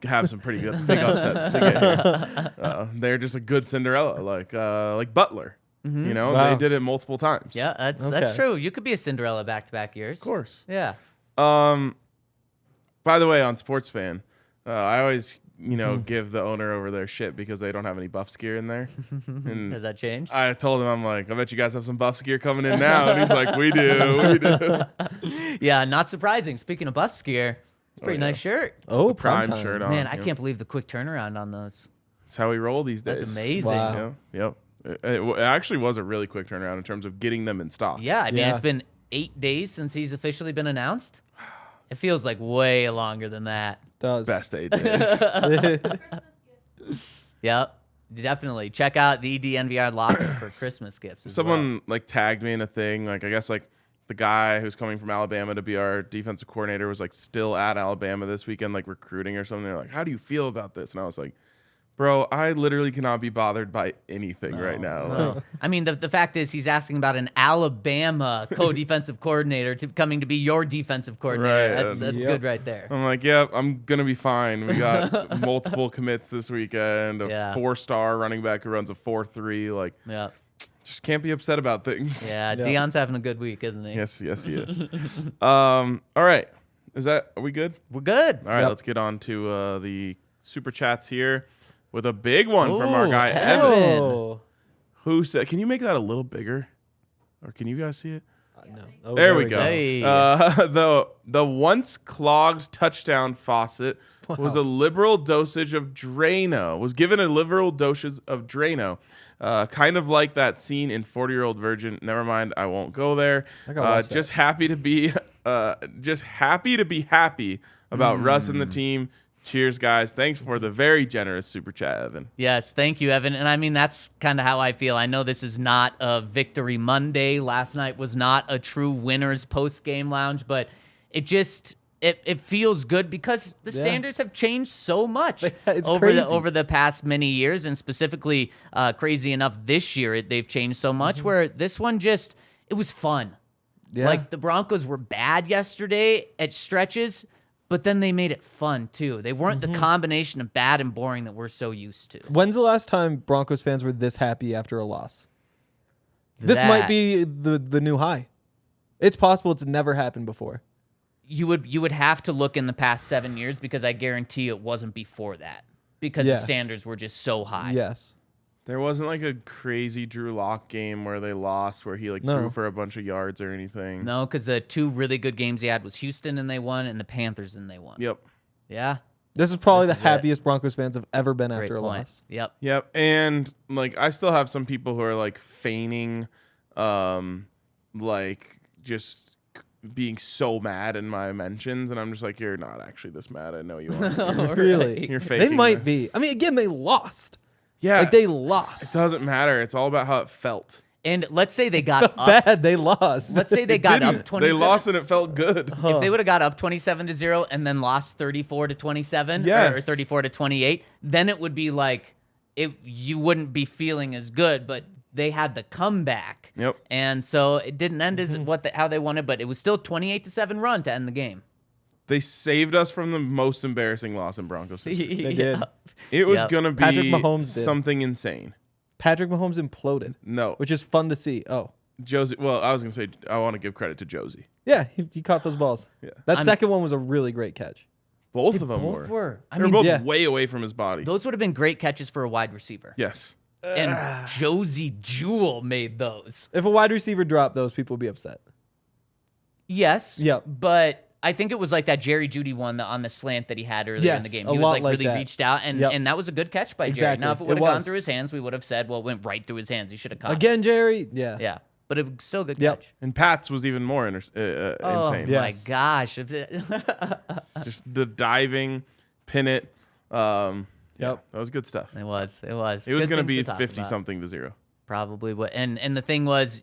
have some pretty good big upsets to get here. They're just a good Cinderella, like Butler. You know, they did it multiple times. Yeah, that's true. You could be a Cinderella back-to-back years. Of course. Yeah. By the way, on Sports Fan, I always give the owner over their shit because they don't have any Buffs gear in there. And has that changed? I told him, I'm like, I bet you guys have some Buffs gear coming in now. And he's like, we do. Yeah, not surprising. Speaking of Buffs gear, it's a pretty nice shirt. Oh, prime shirt on. Man, I can't believe the quick turnaround on those. That's how we roll these days. That's amazing. Wow. Yep. It actually was a really quick turnaround in terms of getting them in stock. Yeah, I mean, it's been 8 days since he's officially been announced. It feels like way longer than that. Does. Best 8 days. Yep, definitely. Check out the DNVR locker for Christmas gifts as Someone tagged me in a thing. I guess the guy who's coming from Alabama to be our defensive coordinator was still at Alabama this weekend, recruiting or something. They're like, how do you feel about this? And I was like, bro, I literally cannot be bothered by anything right now. No. I mean, the fact is he's asking about an Alabama co-defensive coordinator coming to be your defensive coordinator. Right. That's good right there. I'm like, yep, I'm going to be fine. We got multiple commits this weekend, a 4-star running back who runs a 4.3. Yeah. Just can't be upset about things. Yeah, Deion's having a good week, isn't he? Yes, he is. All right. Are we good? We're good. All right, let's get on to the super chats here. With a big one from our guy, Evan. Who said, can you make that a little bigger? Or can you guys see it? No. Oh, there we go. Hey. The once clogged touchdown faucet was a liberal dosage of Drano. Was given a liberal dosage of Drano. Kind of like that scene in 40-Year-Old Virgin. Never mind, I won't go there. Just happy to be happy about Russ and the team. Cheers, guys. Thanks for the very generous super chat, Evan. Yes, thank you, Evan. And I mean, that's kind of how I feel. I know this is not a Victory Monday. Last night was not a true winners post-game lounge, but it just it feels good because the standards have changed so much over the past many years, and specifically crazy enough this year they've changed so much where this one it was fun. Yeah. The Broncos were bad yesterday at stretches, but then they made it fun, too. They weren't the combination of bad and boring that we're so used to. When's the last time Broncos fans were this happy after a loss? This might be the new high. It's possible it's never happened before. You would have to look in the past 7 years because I guarantee it wasn't before that because the standards were just so high. Yes. There wasn't a crazy Drew Lock game where they lost, where he threw for a bunch of yards or anything. No, because the 2 really good games he had was Houston and they won, and the Panthers and they won. Yep. Yeah. This is probably the happiest Broncos fans have ever been after a loss. Yep. Yep. And I still have some people who are feigning, just being so mad in my mentions, and I'm just like, you're not actually this mad. I know you are. Really? You're faking. They might be. I mean, again, they lost. Yeah, they lost. It doesn't matter. It's all about how it felt. And let's say they got up. Bad, they lost. Let's say they got up 27. They lost and it felt good. If they would have got up 27-0 and then lost 34-27 or 34-28, then it would be you wouldn't be feeling as good, but they had the comeback. Yep. And so it didn't end as how they wanted, but it was still 28-7 run to end the game. They saved us from the most embarrassing loss in Broncos history. They did. It was going to be Patrick Mahomes something insane. Patrick Mahomes imploded. No. Which is fun to see. Oh. Josie. Well, I was going to say, I want to give credit to Josie. Yeah, he caught those balls. Yeah. That second one was a really great catch. Both of them both were. They were both way away from his body. Those would have been great catches for a wide receiver. Yes. And Josie Jewell made those. If a wide receiver dropped those, people would be upset. Yes. Yep. But I think it was like that Jerry Jeudy one on the slant that he had earlier in the game. He was like really reached out, and that was a good catch by Jerry. Now, if it would have gone through his hands, we would have said, well, it went right through his hands. He should have caught again, it. Jerry. Yeah. Yeah. But it was still a good catch. And Pat's was even more insane. Oh, my gosh. Just the diving, pin it. That was good stuff. It was. It was going to be 50-something to 0. Probably would. And the thing was,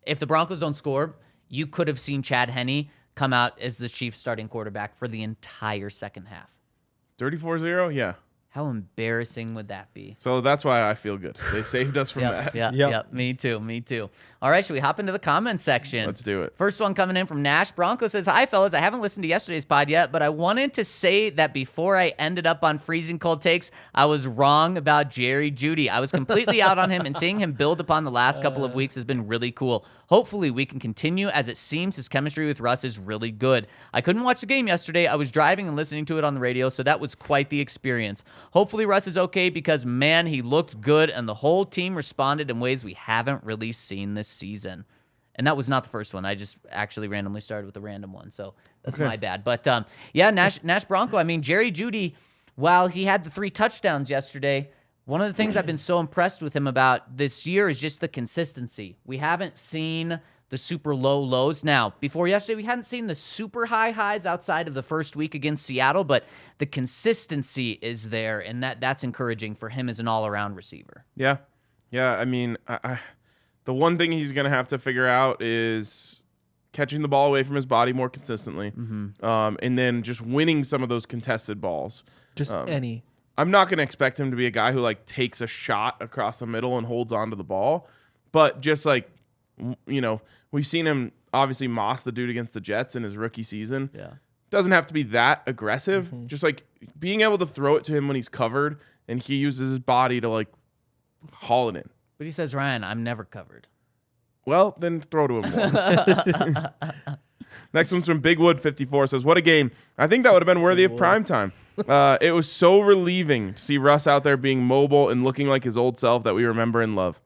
if the Broncos don't score, you could have seen Chad Henne come out as the Chiefs starting quarterback for the entire second half. 34-0? Yeah. How embarrassing would that be? So that's why I feel good. They saved us from that. Yeah. Me too. All right, should we hop into the comment section? Let's do it. First one coming in from Nash. Bronco says, hi, fellas. I haven't listened to yesterday's pod yet, but I wanted to say that before I ended up on freezing cold takes, I was wrong about Jerry Jeudy. I was completely out on him, and seeing him build upon the last couple of weeks has been really cool. Hopefully, we can continue, as it seems his chemistry with Russ is really good. I couldn't watch the game yesterday. I was driving and listening to it on the radio, so that was quite the experience. Hopefully, Russ is okay because, man, he looked good, and the whole team responded in ways we haven't really seen this season. And that was not the first one. I just actually randomly started with a random one, so that's my bad. But, Nash Bronco, I mean, Jerry Jeudy, while he had the 3 touchdowns yesterday, one of the things I've been so impressed with him about this year is just the consistency. We haven't seen the super low lows. Now, before yesterday, we hadn't seen the super high highs outside of the first week against Seattle, but the consistency is there, and that's encouraging for him as an all-around receiver. Yeah. I mean, the one thing he's going to have to figure out is catching the ball away from his body more consistently, and then just winning some of those contested balls. Just any. I'm not going to expect him to be a guy who like takes a shot across the middle and holds onto the ball, but just like, we've seen him obviously moss the dude against the Jets in his rookie season. Yeah. Doesn't have to be that aggressive. Just like being able to throw it to him when he's covered and he uses his body to like haul it in. But he says, Ryan, I'm never covered. Well, then throw to him more. Next one's from Bigwood54. Says, what a game. I think that would have been worthy of prime time. It was so relieving to see Russ out there being mobile and looking like his old self that we remember and love.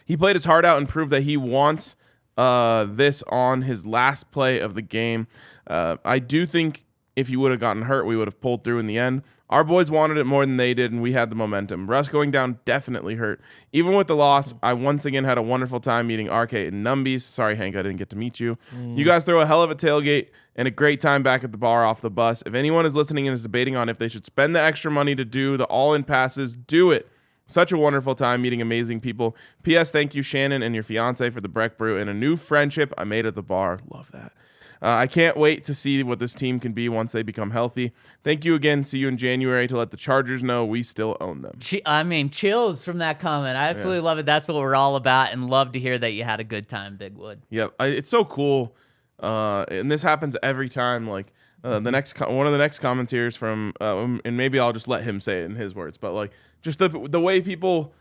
He played his heart out and proved that he wants this on his last play of the game. I do think if he would have gotten hurt, we would have pulled through in the end. Our boys wanted it more than they did, and we had the momentum. Russ going down definitely hurt. Even with the loss, I once again had a wonderful time meeting RK and Numbies. Sorry, Hank, I didn't get to meet you. You guys throw a hell of a tailgate and a great time back at the bar off the bus. If anyone is listening and is debating on if they should spend the extra money to do the all-in passes, do it. Such a wonderful time meeting amazing people. P.S. Thank you, Shannon, and your fiance for the Breck Brew and a new friendship I made at the bar. Love that. I can't wait to see what this team can be once they become healthy. Thank you again. See you in January to let the Chargers know we still own them. I mean, chills from that comment. I absolutely love it. That's what we're all about, and love to hear that you had a good time, Bigwood. Yep, it's so cool, and this happens every time. Like one of the next commentators from, and maybe I'll just let him say it in his words, but like just the way people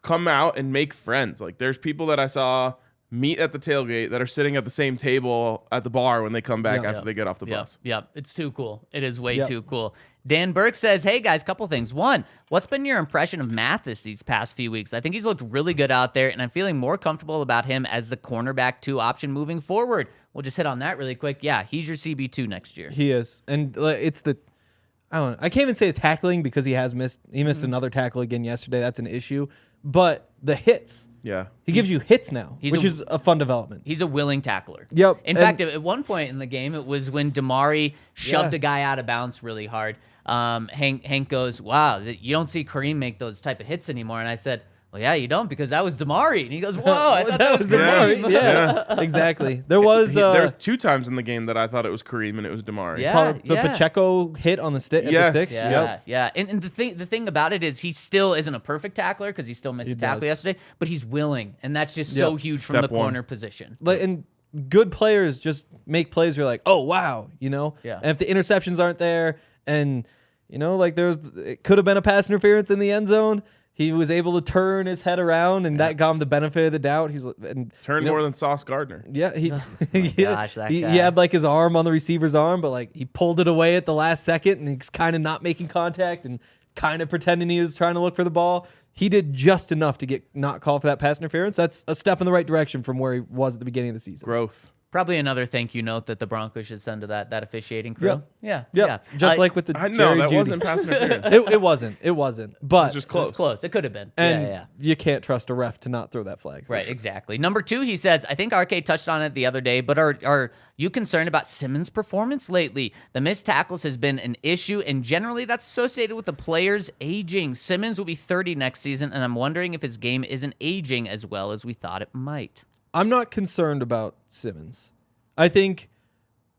come out and make friends. Like there's people that I saw meet at the tailgate that are sitting at the same table at the bar when they come back after they get off the bus. Yeah, it's too cool. It is way too cool. Dan Burke says, hey, guys, couple things. One, what's been your impression of Mathis these past few weeks? I think he's looked really good out there, and I'm feeling more comfortable about him as the cornerback 2 option moving forward. We'll just hit on that really quick. Yeah, he's your CB2 next year. He is. And it's the I don't know. I can't even say tackling because he missed another tackle again yesterday. That's an issue. But the hits. Yeah. He gives you hits now, which is a fun development. He's a willing tackler. Yep. In fact, at one point in the game, it was when Damari shoved a guy out of bounds really hard. Hank goes, wow, you don't see Kareem make those type of hits anymore. And I said, well, yeah, you don't, because that was Damari. And he goes, whoa, I thought that was Damari. Yeah, exactly. There was there's 2 times in the game that I thought it was Kareem and it was Damari. Yeah, the Pacheco hit on the sticks. Yeah. And the thing about it is he still isn't a perfect tackler because he still missed a tackle yesterday, but he's willing, and that's just so huge from the corner position. And good players just make plays where you're like, oh, wow, Yeah. And if the interceptions aren't there and, it could have been a pass interference in the end zone, He was able to turn his head around, and that got him the benefit of the doubt. He's turned more than Sauce Gardner. Yeah, he gosh, that he guy. had like his arm on the receiver's arm, but like he pulled it away at the last second, and he's kind of not making contact and kind of pretending he was trying to look for the ball. He did just enough to get not called for that pass interference. That's a step in the right direction from where he was at the beginning of the season. Growth. Probably another thank you note that the Broncos should send to that officiating crew. Yep. Just like with the I know Jerry that Jeudy. wasn't pass interference. It wasn't. But It was just It close. was close. It could have been. and you can't trust a ref to not throw that flag. Right, exactly. Number 2, he says, I think RK touched on it the other day, but are you concerned about Simmons' performance lately? The missed tackles has been an issue, and generally that's associated with the players aging. Simmons will be 30 next season, and I'm wondering if his game isn't aging as well as we thought it might. I'm not concerned about Simmons. I think,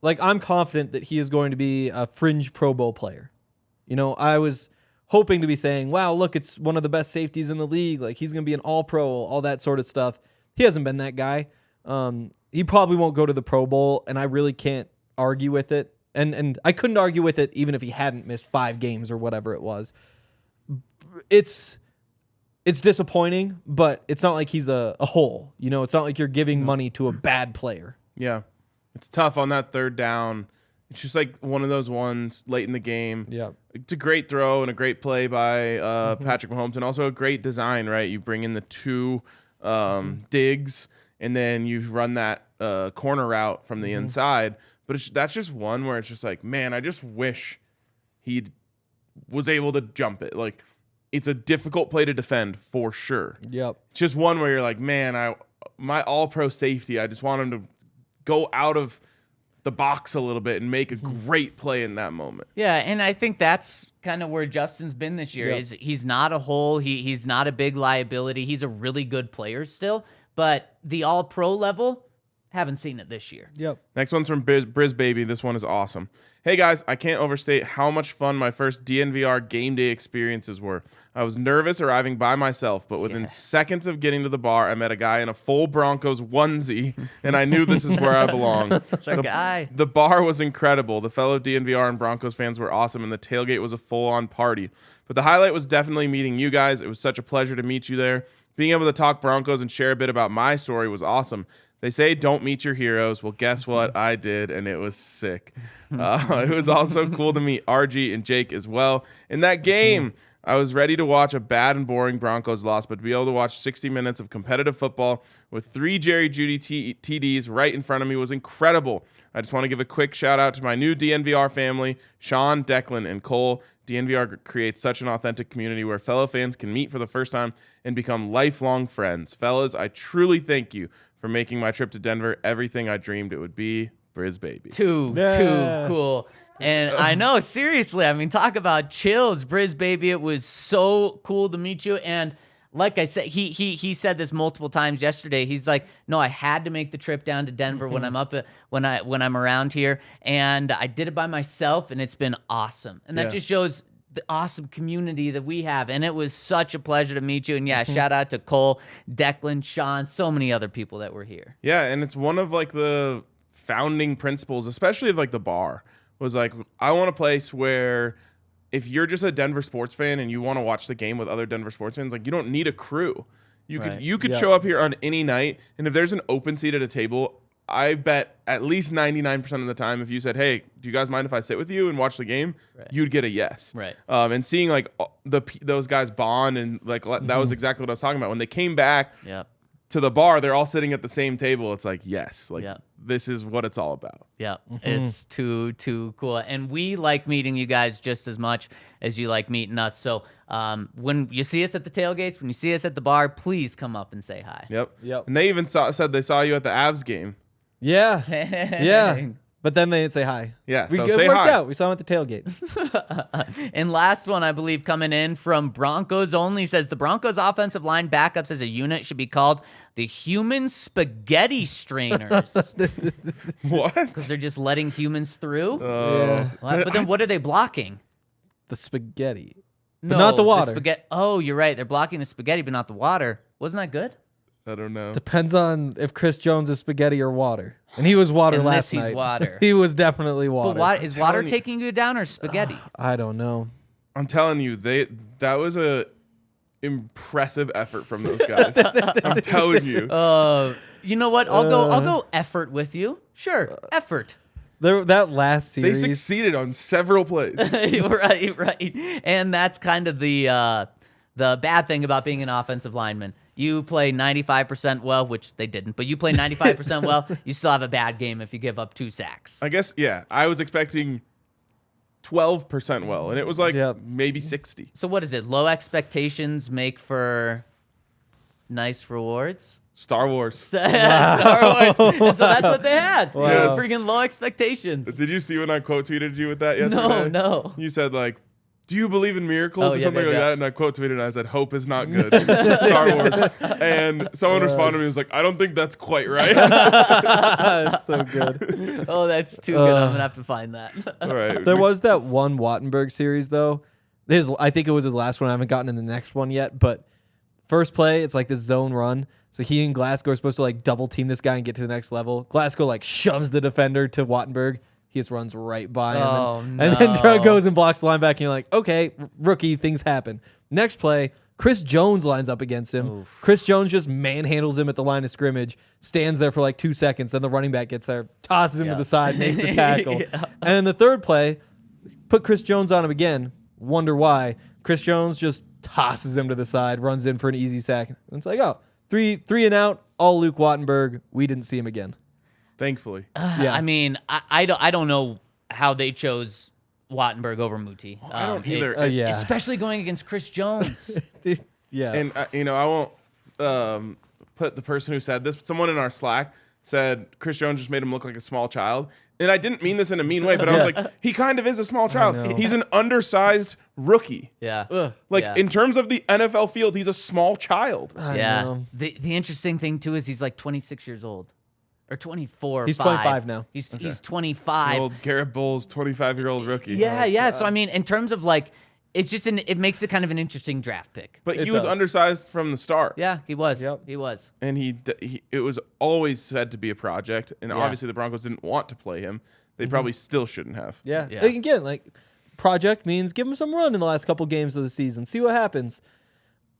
I'm confident that he is going to be a fringe Pro Bowl player. I was hoping to be saying, wow, look, it's one of the best safeties in the league. Like, he's going to be an all-pro, all that sort of stuff. He hasn't been that guy. He probably won't go to the Pro Bowl, and I really can't argue with it. And I couldn't argue with it even if he hadn't missed 5 games or whatever it was. It's disappointing, but it's not like he's a hole. It's not like you're giving money to a bad player. Yeah. It's tough on that third down. It's just like one of those ones late in the game. Yeah. It's a great throw and a great play by Patrick Mahomes, and also a great design, right? You bring in the 2 digs, and then you run that corner route from the inside. But that's just one where it's just like, man, I just wish he was able to jump it. Like, it's a difficult play to defend for sure. Yep. It's just one where you're like, man, my all-pro safety, I just want him to go out of the box a little bit and make a great play in that moment. Yeah, and I think that's kind of where Justin's been this year. Yep. Is he's not a hole. He's not a big liability. He's a really good player still, but the all-pro level, haven't seen it this year. Yep. Next one's from Briz Baby. This one is awesome. Hey guys, I can't overstate how much fun my first DNVR game day experiences were. I was nervous arriving by myself, but within seconds of getting to the bar, I met a guy in a full Broncos onesie, and I knew this is where I belong. That's our guy. The bar was incredible. The fellow DNVR and Broncos fans were awesome, and the tailgate was a full-on party. But the highlight was definitely meeting you guys. It was such a pleasure to meet you there. Being able to talk Broncos and share a bit about my story was awesome. They say don't meet your heroes. Well, guess what? I did, and it was sick. It was also cool to meet RG and Jake as well. In that game, I was ready to watch a bad and boring Broncos loss, but to be able to watch 60 minutes of competitive football with 3 Jerry Jeudy TDs right in front of me was incredible. I just want to give a quick shout out to my new DNVR family, Sean, Declan, and Cole. DNVR creates such an authentic community where fellow fans can meet for the first time and become lifelong friends. Fellas, I truly thank you for making my trip to Denver everything I dreamed it would be. Briz Baby. Too cool. And I know, seriously, I mean, talk about chills. Briz Baby, it was so cool to meet you. And like I said, he said this multiple times yesterday. He's like, no, I had to make the trip down to Denver when I'm around here. And I did it by myself, and it's been awesome. And that just shows the awesome community that we have. And it was such a pleasure to meet you. And shout out to Cole, Declan, Sean, so many other people that were here. Yeah, and it's one of like the founding principles, especially of like the bar, was like, I want a place where if you're just a Denver sports fan and you want to watch the game with other Denver sports fans, like you don't need a crew. You could show up here on any night, and if there's an open seat at a table, I bet at least 99% of the time, if you said, hey, do you guys mind if I sit with you and watch the game? Right. You'd get a yes. Right. And seeing like those guys bond, and like that was exactly what I was talking about. When they came back to the bar, they're all sitting at the same table. It's like, yes, like this is what it's all about. Yeah, it's too cool. And we like meeting you guys just as much as you like meeting us. So when you see us at the tailgates, when you see us at the bar, please come up and say hi. Yep. And they even said they saw you at the Avs game. Yeah. Yeah. But then they didn't say hi. Yeah, so say it worked hi. out. We saw him at the tailgate. And last one, I believe, coming in from Broncos Only says the Broncos offensive line backups as a unit should be called the human spaghetti strainers. What? Because they're just letting humans through? Yeah. But then what are they blocking? The spaghetti. No, But not the water. spaghetti. Oh, you're right. They're blocking the spaghetti, but not the water. Wasn't that good? I don't know. Depends on if Chris Jones is spaghetti or water. And he was water last night. He's water. He was definitely water. But is water taking you down or spaghetti? I don't know. I'm telling you, it impressive effort from those guys. I'm telling you. You know what? I'll go effort with you. Sure, effort. That last They series, succeeded on several plays. right. And that's kind of the bad thing about being an offensive lineman. You play 95% well, which they didn't, but you play 95% well, you still have a bad game if you give up 2 sacks. I guess, yeah. I was expecting 12% well, and it was like maybe 60. So what is it? Low expectations make for nice rewards? Star Wars. Star Wars. And so that's what they had. Wow. Yes. Freaking low expectations. Did you see when I quote tweeted you with that yesterday? No. You said like, "Do you believe in miracles?" or something like yeah. that, and I quote tweeted and I said, "Hope is not good." Star Wars. And someone responded to me and was like, "I don't think that's quite right." that's so good. Oh, that's too good. I'm gonna have to find that. All right. There was that one Wattenberg series though. I think it was his last one. I haven't gotten in the next one yet, but first play, it's like this zone run. So he and Glasgow are supposed to like double team this guy and get to the next level. Glasgow like shoves the defender to Wattenberg. He just runs right by him. And then goes and blocks the linebacker. And you're like, okay, rookie, things happen. Next play, Chris Jones lines up against him. Oof. Chris Jones just manhandles him at the line of scrimmage, stands there for like 2 seconds. Then the running back gets there, tosses him to the side, makes the tackle. And then the third play, put Chris Jones on him again. Wonder why. Chris Jones just tosses him to the side, runs in for an easy sack. And it's like, oh, three and out, all Luke Wattenberg. We didn't see him again. Thankfully. I mean, I don't know how they chose Wattenberg over Muti. I don't either. Especially going against Chris Jones. Yeah. And, I won't put the person who said this, but someone in our Slack said Chris Jones just made him look like a small child. And I didn't mean this in a mean way, but I was like, he kind of is a small child. He's an undersized rookie. Yeah. In terms of the NFL field, he's a small child. I know. The interesting thing, too, is he's like 26 years old. Or 24. He's 25 now. He's 25. Old Garrett Bowles, 25-year-old rookie. Yeah. So, I mean, in terms of like, it's just it makes it kind of an interesting draft pick. But he was undersized from the start. Yeah, he was. Yep. He was. And it was always said to be a project. And obviously the Broncos didn't want to play him. They probably still shouldn't have. Yeah. Again, like, project means give him some run in the last couple games of the season. See what happens.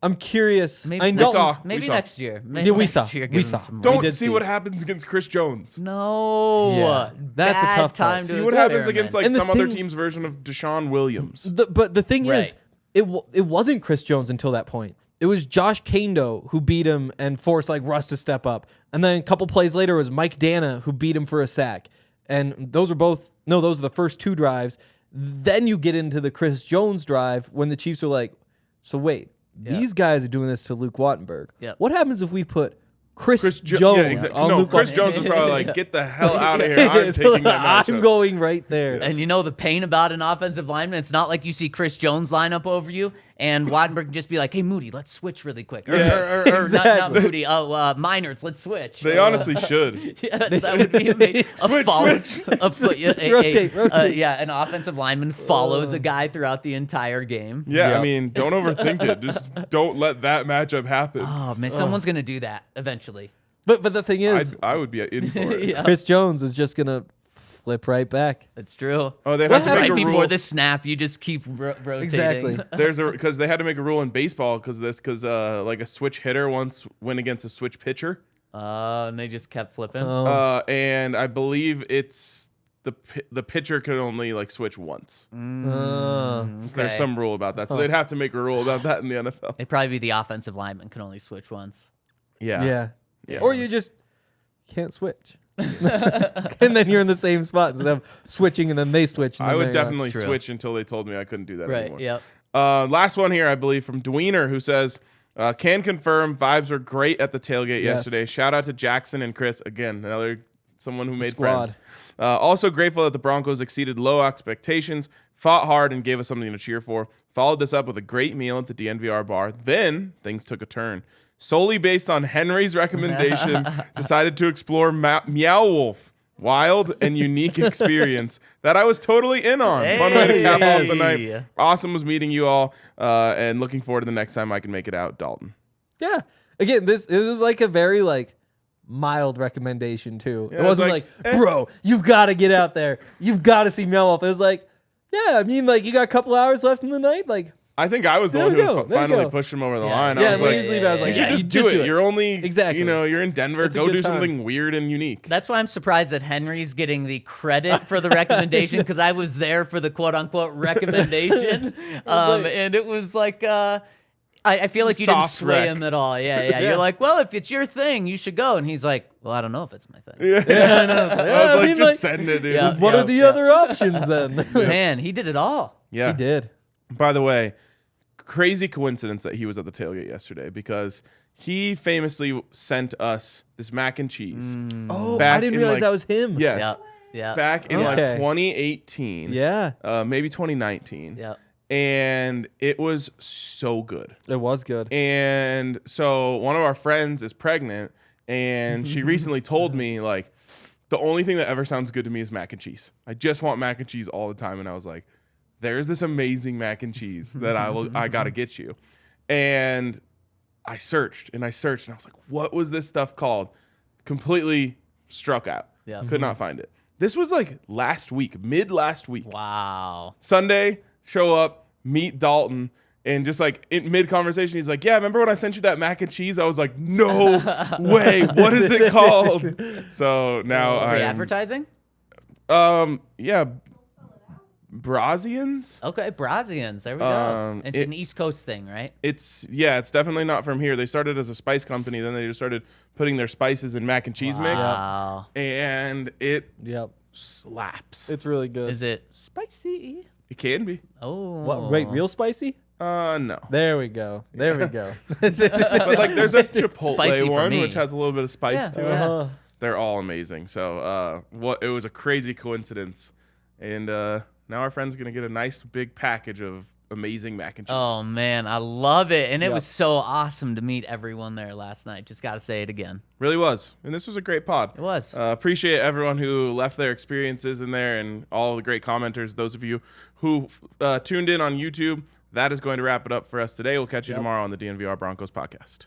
I'm curious. Maybe next year. Maybe we next saw. Year, We saw. Don't see what happens against Chris Jones. No. Yeah. That's a tough time to see what happens against like some other team's version of Deshaun Williams. But the thing is, it wasn't Chris Jones until that point. It was Josh Kando who beat him and forced like Russ to step up. And then a couple plays later it was Mike Dana who beat him for a sack. And those are the first 2 drives. Then you get into the Chris Jones drive when the Chiefs are like, so wait, these guys are doing this to Luke Wattenberg. Yep. What happens if we put Chris Jones on Luke Chris Wattenberg? Jones was probably like, get the hell out of here. I'm taking that matchup. I'm going right there. And the pain about an offensive lineman, it's not like you see Chris Jones line up over you and Wattenberg can just be like, hey, Moody, let's switch really quick. Or not Moody, Miners, let's switch. They honestly should. That would be amazing. Switch. Rotate. An offensive lineman follows a guy throughout the entire game. Yeah, Yep. I mean, don't overthink it. Just don't let that matchup happen. Oh, man, someone's going to do that eventually. But the thing is, I would be in for it. Chris Jones is just going to flip right back. That's true. Oh, they have to make Right a rule. before the snap, you just keep rotating. Exactly. Because they had to make a rule in baseball because like a switch hitter once went against a switch pitcher. And they just kept flipping. And I believe it's the pitcher could only like switch once. So there's some rule about that. So they'd have to make a rule about that in the NFL. It'd probably be the offensive lineman can only switch once. Yeah. Or you just can't switch. And then you're in the same spot instead of switching and then they switch. And I then would definitely switch until they told me I couldn't do that anymore. Yep. Last one here, I believe, from Dweener, who says, can confirm vibes were great at the tailgate yesterday. Shout out to Jackson and Chris. Again, someone who made friends. Also grateful that the Broncos exceeded low expectations, fought hard, and gave us something to cheer for. Followed this up with a great meal at the DNVR bar. Then things took a turn. Solely based on Henry's recommendation, decided to explore Meow Wolf. Wild and unique experience that I was totally in on. Fun way to cap off the night. Awesome was meeting you all, and looking forward to the next time I can make it out, Dalton. Yeah. Again, it was like a very mild recommendation too. Yeah, it wasn't bro, you've got to get out there. You've got to see Meow Wolf. It was like, yeah, I mean, you got a couple hours left in the night. I think I was the one who finally pushed him over the line. I was like, you should just do it. You're only, you're in Denver. Go do something weird and unique. That's why I'm surprised that Henry's getting the credit for the recommendation, because I was there for the quote-unquote recommendation. And it was like, I feel like you didn't sway him at all. Yeah. You're like, well, if it's your thing, you should go. And he's like, well, I don't know if it's my thing. I was like, just send it, dude. What are the other options then? Man, he did it all. Yeah. He did. By the way, crazy coincidence that he was at the tailgate yesterday, because he famously sent us this mac and cheese. Oh, I didn't realize that was him. Yes. Yeah. Back in like 2018. Yeah. Maybe 2019. Yeah. And it was so good. It was good. And so one of our friends is pregnant, and she recently told me, like, the only thing that ever sounds good to me is mac and cheese. I just want mac and cheese all the time. And I was like, there's this amazing mac and cheese that I got to get you. And I searched and I was like, what was this stuff called? Completely struck out. Yeah. Could not find it. This was like mid last week. Wow. Sunday, show up, meet Dalton, and just like in mid conversation, he's like, yeah, remember when I sent you that mac and cheese? I was like, no way. What is it called? So now free advertising? Yeah. Brazians? Okay, Brazians. There we go. It's an East Coast thing, right? It's definitely not from here. They started as a spice company, then they just started putting their spices in mac and cheese mix. And it slaps. It's really good. Is it spicy? It can be. Oh. What, wait, real spicy? No. There we go. There we go. But like there's a Chipotle one which has a little bit of spice to it. They're all amazing. So it was a crazy coincidence. And now our friend's going to get a nice big package of amazing mac and cheese. Oh, man. I love it. And it was so awesome to meet everyone there last night. Just got to say it again. Really was. And this was a great pod. It was. Appreciate everyone who left their experiences in there and all the great commenters. Those of you who tuned in on YouTube, that is going to wrap it up for us today. We'll catch you tomorrow on the DNVR Broncos podcast.